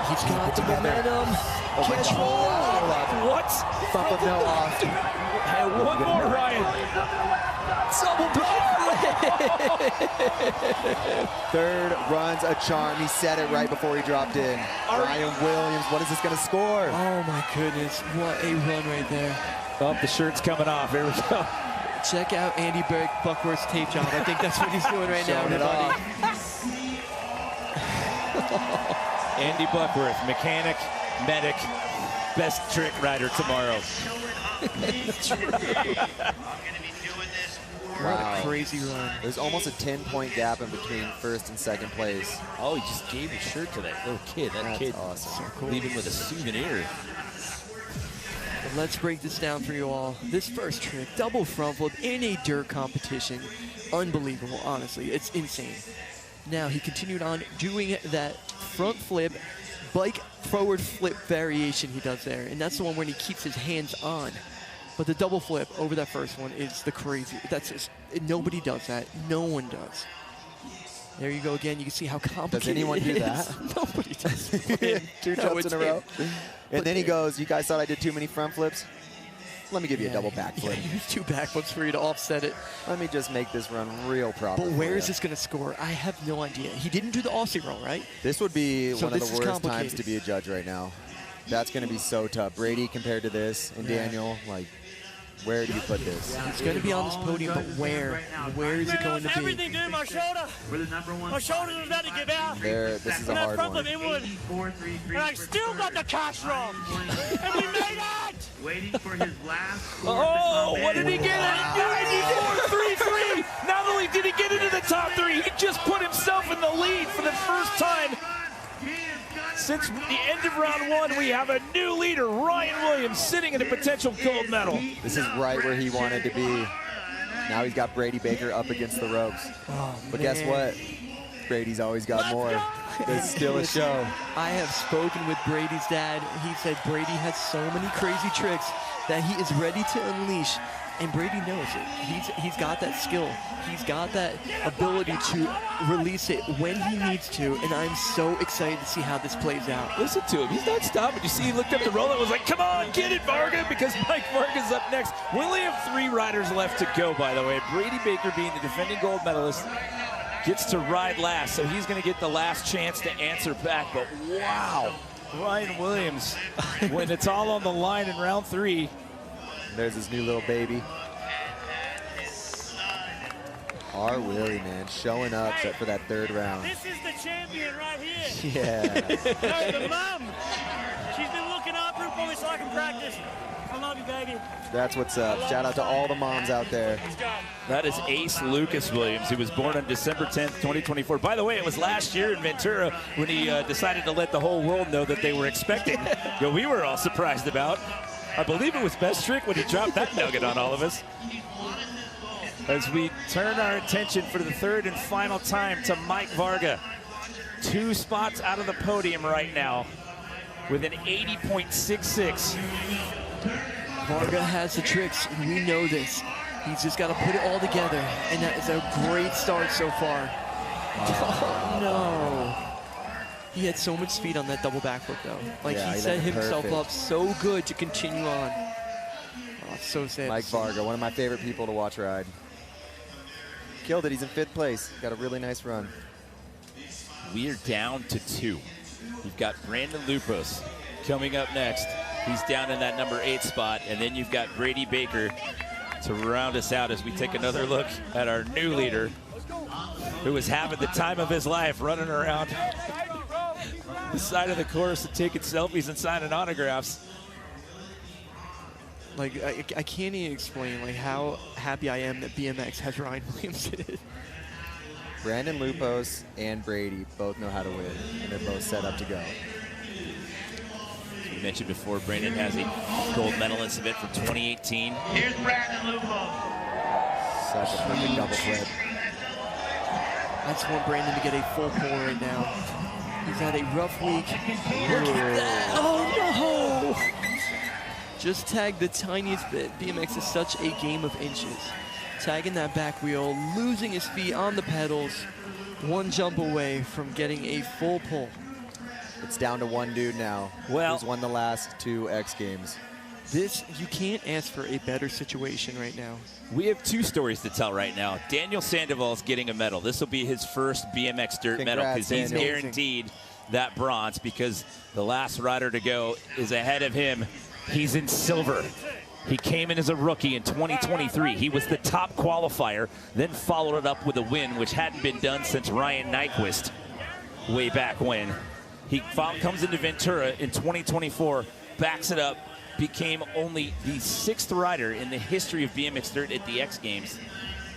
He's got the momentum. Catch roll. What? Front flip no off. And one more, Ryan. Double backflip. Third run's a charm. He said it right before he dropped in. Ryan Williams, what is this going to score? Oh my goodness, what a run right there. Oh, the shirt's coming off. Here we go. Check out Andy Buckworth's tape job. I think that's what he's doing right now, Showing it everybody. Andy Buckworth, mechanic, medic, best trick rider tomorrow. What a crazy run. There's almost a 10-point gap in between first and second place. Oh, he just gave his shirt to that little kid. That kid awesome. So cool. leaving with a souvenir. But let's break this down for you all. This first trick, double front flip in a dirt competition. Unbelievable, honestly. It's insane. Now, he continued on doing that front flip, bike forward flip variation he does there. And that's the one where he keeps his hands on. But the double flip over that first one is the crazy. That's just, nobody does that. No one does. There you go again. You can see how complicated Does anyone do it is. that? Nobody does. Two No, jumps it's in a row. him. And then he goes, you guys thought I did too many front flips? Let me give you a double backflip. Yeah, use 2 backflips for you to offset it. Let me just make this run real proper. But where for is ya. this going to score? I have no idea. He didn't do the Aussie roll, right? This would be So one of this the is worst complicated. times to be a judge right now. That's going to be so tough. Brady compared to this, and Yeah. Daniel, like, where do you put this? It's going to be on this podium, but where? Where is it going to be? Everything, dude. My shoulder. My shoulder was about to give out. This is a And that hard front one. flip inward. And I still got the cash wrong. And we made it. Waiting for his last. Oh, what did he get at? 94-3-3. Not only did he get into the top 3, he just put himself in the lead for the first time since the end of round one, we have a new leader, Ryan Williams, sitting in a potential gold medal. This is right where he wanted to be. Now he's got Brady Baker up against the ropes. Oh, but guess what? Brady's always got more. There's still a show. I have spoken with Brady's dad. He said Brady has so many crazy tricks that he is ready to unleash. And Brady knows it. He's got that skill. He's got that ability to release it when he needs to. And I'm so excited to see how this plays out. Listen to him. He's not stopping. You see, he looked up the roll and was like, come on, get it, Varga, because Mike Varga's up next. We only have 3 riders left to go, by the way. Brady Baker, being the defending gold medalist, gets to ride last, so he's going to get the last chance to answer back. But wow, Ryan Williams, when it's all on the line in round 3. There's his new little baby. Our Willie, man, showing up for that 3rd round. This is the champion right here. Yeah. No, the mom. She's been looking after him for me so I can practice. I love you, baby. That's what's up. Shout out to all the moms out there. That is Ace Lucas Williams, who was born on December 10th, 2024. By the way, it was last year in Ventura when he decided to let the whole world know that they were expecting. We were all surprised about. I believe it was Best Trick when he dropped that nugget on all of us. As we turn our attention for the 3rd and final time to Mike Varga. 2 spots out of the podium right now with an 80.66. Varga has the tricks, and we know this. He's just got to put it all together, and that is a great start so far. Oh, no. He had so much speed on that double backflip, though. Like, yeah, he set himself up so good to continue on. Oh, it's so sad. Mike Varga, one of my favorite people to watch ride. Killed it. He's in 5th place. Got a really nice run. We're down to 2. You've got Brandon Lupos coming up next. He's down in that number 8 spot. And then you've got Brady Baker to round us out as we take another look at our new leader, who is having the time of his life running around the side of the course and taking selfies and signing autographs. Like, I can't even explain like how happy I am that BMX has Ryan Williams in it. Brandon Lupos and Brady both know how to win, and they're both set up to go. As we mentioned before, Brandon has a gold medal in this event from 2018. Here's Brandon Lupos. Such a perfect double flip. I just want Brandon to get a full pull right now. He's had a rough week. Look at that. Oh, no. Just tagged the tiniest bit. BMX is such a game of inches. Tagging that back wheel, losing his feet on the pedals, 1 jump away from getting a full pull. It's down to 1 dude now. Well, who's won the last 2 X Games. You can't ask for a better situation right now. We have 2 stories to tell right now. Daniel Sandival is getting a medal. This will be his first BMX Dirt medal because he's guaranteed that bronze because the last rider to go is ahead of him. He's in silver. He came in as a rookie in 2023. He was the top qualifier, then followed it up with a win, which hadn't been done since Ryan Nyquist way back when. He comes into Ventura in 2024, backs it up, became only the 6th rider in the history of BMX Dirt at the X Games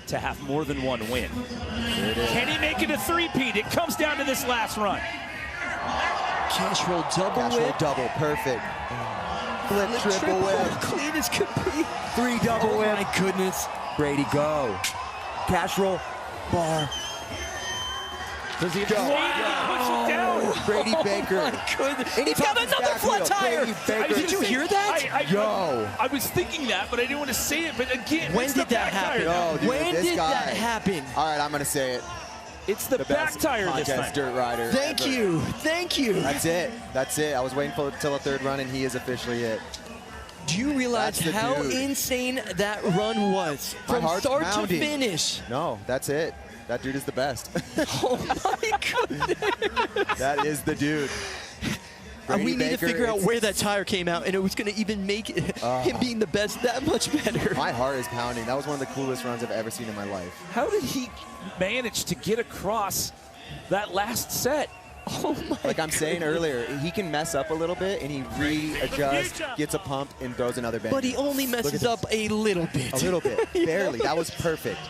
to have more than 1 win. Can he make it a 3-peat? It comes down to this last run. Cash roll double Cash roll whip. double, perfect. Flip triple whip. Clean as could be. 3 double Oh whip. my goodness. Brady, go. Cash roll, bar. Does he Go. push it down? Brady Baker. Oh my goodness. And he He's got pops his another back flat wheel. tire. Brady Baker. Did you hear that? Yo. I was thinking that, but I didn't want to say it. But again, When it's did the that back happen? tire. Yo, dude, When this did guy. that happen? All right, I'm going to say it. It's the back best tire this contest time. dirt rider Thank ever. you. Thank you. That's it. That's it. I was waiting for until the 3rd run, and he is officially it. Do you realize That's the how dude. insane that run was? My From heart's start pounding. to finish. No, that's it. That dude is the best. Oh my goodness. That is the dude. And we Brady need to Baker, figure out it's- where that tire came out, and it was going to even make it, him being the best that much better. My heart is pounding. That was one of the coolest runs I've ever seen in my life. How did he manage to get across that last set? Oh my Like I'm saying earlier, he can mess up a little bit, and he readjusts, gets a pump, and throws another bend. But he only messes up a little bit. A little bit, barely. That was perfect.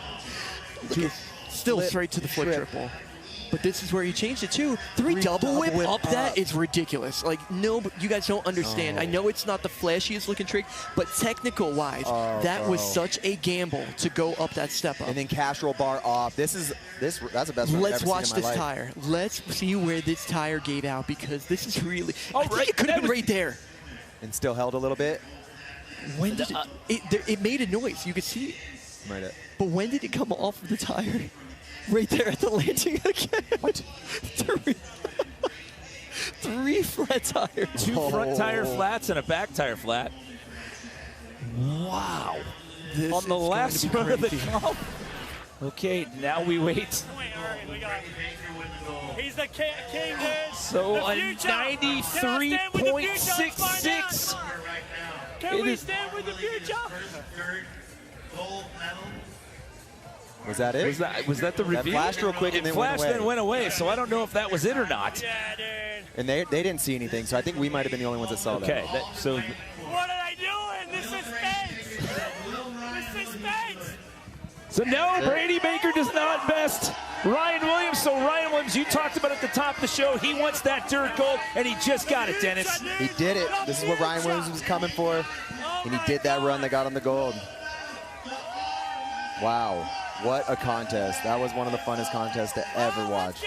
Still Flip, straight to the flip trip. triple. But this is where he changed it too. Three double whip up that is ridiculous. Like, no, you guys don't understand. I know it's not the flashiest looking trick, but technical wise, that was such a gamble to go up that step up. And then cash roll bar off. That's the best run I've ever Let's seen watch in my this life. tire. Let's see where this tire gave out, because this is really, I think it could have been right there. And still held a little bit. When did it made a noise, you could see it. Right. But when did it come off of the tire? Right there at the landing again. What? Three front tires. Two front tire flats and a back tire flat. Wow. This on the last run of the crazy. comp. Okay, now we wait. He's the king, dude. So the a future. 93.66. Can we stand with the future? Was that it? Was that the reveal? That flashed real quick and then went away. Then went away, so I don't know if that was it or not. Yeah, dude. And they didn't see anything, so I think we might have been the only ones that saw that. Okay, so What are they doing? The suspense. The suspense. So no, Brady Baker does not best Ryan Williams. So Ryan Williams, you talked about at the top of the show, he wants that dirt gold, and he just got it, Dennis. He did it. This is what Ryan Williams was coming for, and he did that run that got him the gold. Wow, what a contest. That was one of the funnest contests to ever watch.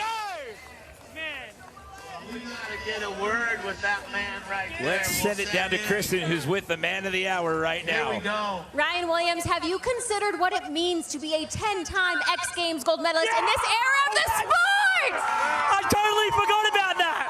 Get a word with that man right there. Let's send it down to Kristen, who's with the man of the hour right now. Here we go. Ryan Williams, have you considered what it means to be a 10-time X Games gold medalist in this era of the sport? I totally forgot about that.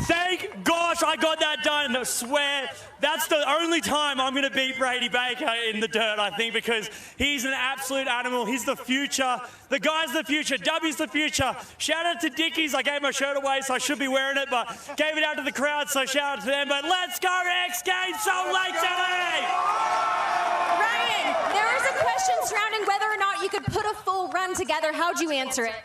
Thank gosh I got that done. I swear, that's the only time I'm going to beat Brady Baker in the dirt, I think, because he's an absolute animal. He's the future. The guy's the future. W's the future. Shout out to Dickies. I gave my shirt away, so I should be wearing it, but gave it out to the crowd, so shout out to them. But let's go X Games, so late today! Ryan, there is a question surrounding whether or not you could put a full run together. How'd you answer it?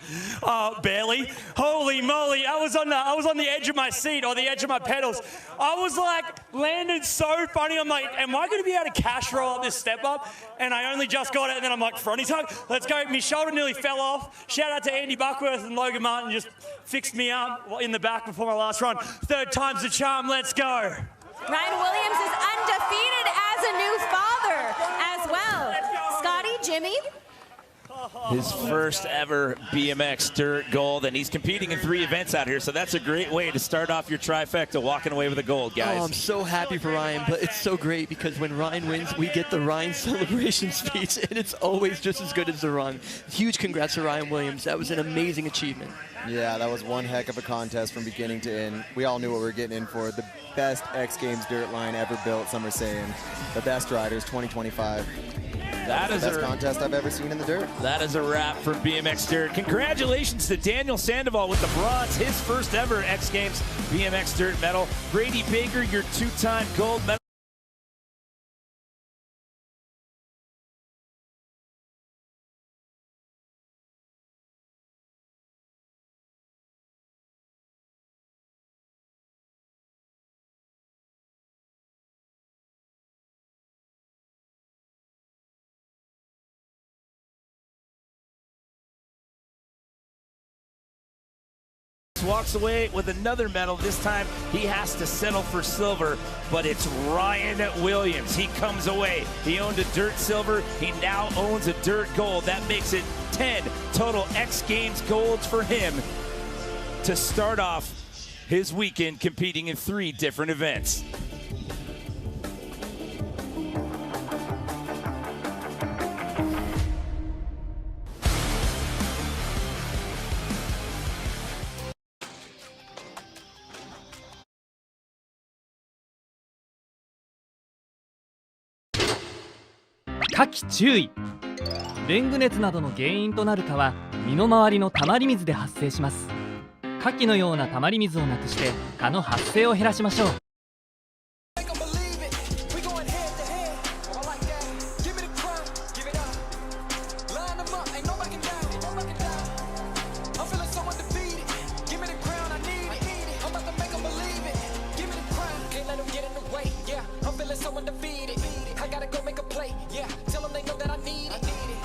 Barely. Holy moly, I was on the edge of my seat, or the edge of my pedals. I was like, landed so funny. I'm like, am I going to be able to cash roll up this step up? And I only just got it, and then I'm like, fronty tug, let's go. My shoulder nearly fell off. Shout out to Andy Buckworth and Logan Martin, just fixed me up in the back before my last run. Third time's the charm, let's go. Ryan Williams is undefeated as a new father as well. Scotty, Jimmy? His first ever BMX dirt gold, and he's competing in 3 events out here, so that's a great way to start off your trifecta, walking away with a gold, guys. Oh, I'm so happy for Ryan, but it's so great because when Ryan wins, we get the Ryan celebration speech, and it's always just as good as the run. Huge congrats to Ryan Williams. That was an amazing achievement. Yeah, that was one heck of a contest from beginning to end. We all knew what we were getting in for. The best X Games dirt line ever built, some are saying. The best riders, 2025. That is the best contest I've ever seen in the dirt. That is a wrap for BMX Dirt. Congratulations to Daniel Sandival with the bronze, his first ever X Games BMX Dirt medal. Brady Baker, your 2-time gold medal. Walks away with another medal. This time he has to settle for silver, but it's Ryan Williams. He comes away. He owned a dirt silver. He now owns a dirt gold. That makes it 10 total X Games golds for him to start off his weekend competing in 3 different events.夏季注意。デング熱などの原因となる蚊は身の回りのたまり水で発生します。夏季のようなたまり水をなくして蚊の発生を減らしましょう。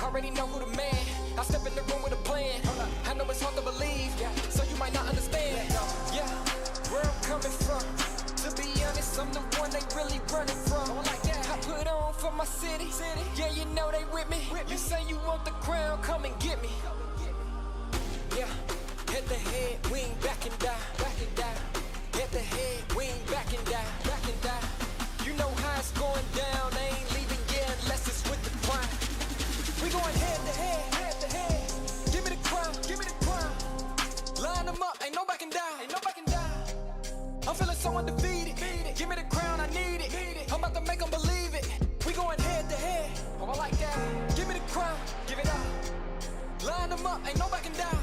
Already know who the man. I step in the room with a plan. so undefeated. Give me the crown, I need it. I'm about to make them believe it. We going head to head. Oh, I like that. Give me the crown, give it up. Line them up, ain't no backing down.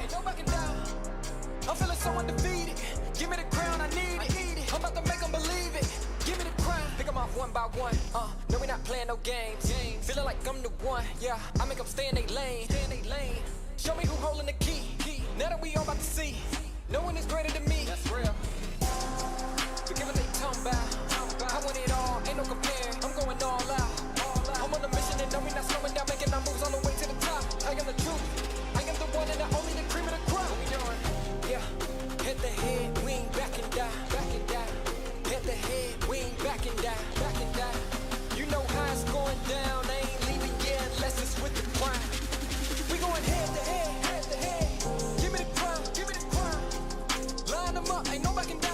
I'm feeling so undefeated. Give me the crown, I need it. I'm about to make them believe it. Give me the crown. Pick them off one by one. No, we not playing no games. Feeling like I'm the one. Yeah, I make them stay in they lane. Show me who holding the key. Now that we all about to see, no one is greater than me. That's real. Forget what they talking about. I want it all, ain't no compare. I'm going all out. I'm on a mission and no, we not slowing down, making our moves all the way to the top. I am the truth. I am the one and the only, the cream of the crop. What we doing? Yeah. Head to head, we ain't backing down. Head to head, we ain't backing down. You know how it's going down. I ain't leaving yet unless it's with the crown. We going head to head. Give me the crown. Line them up, ain't no backing down.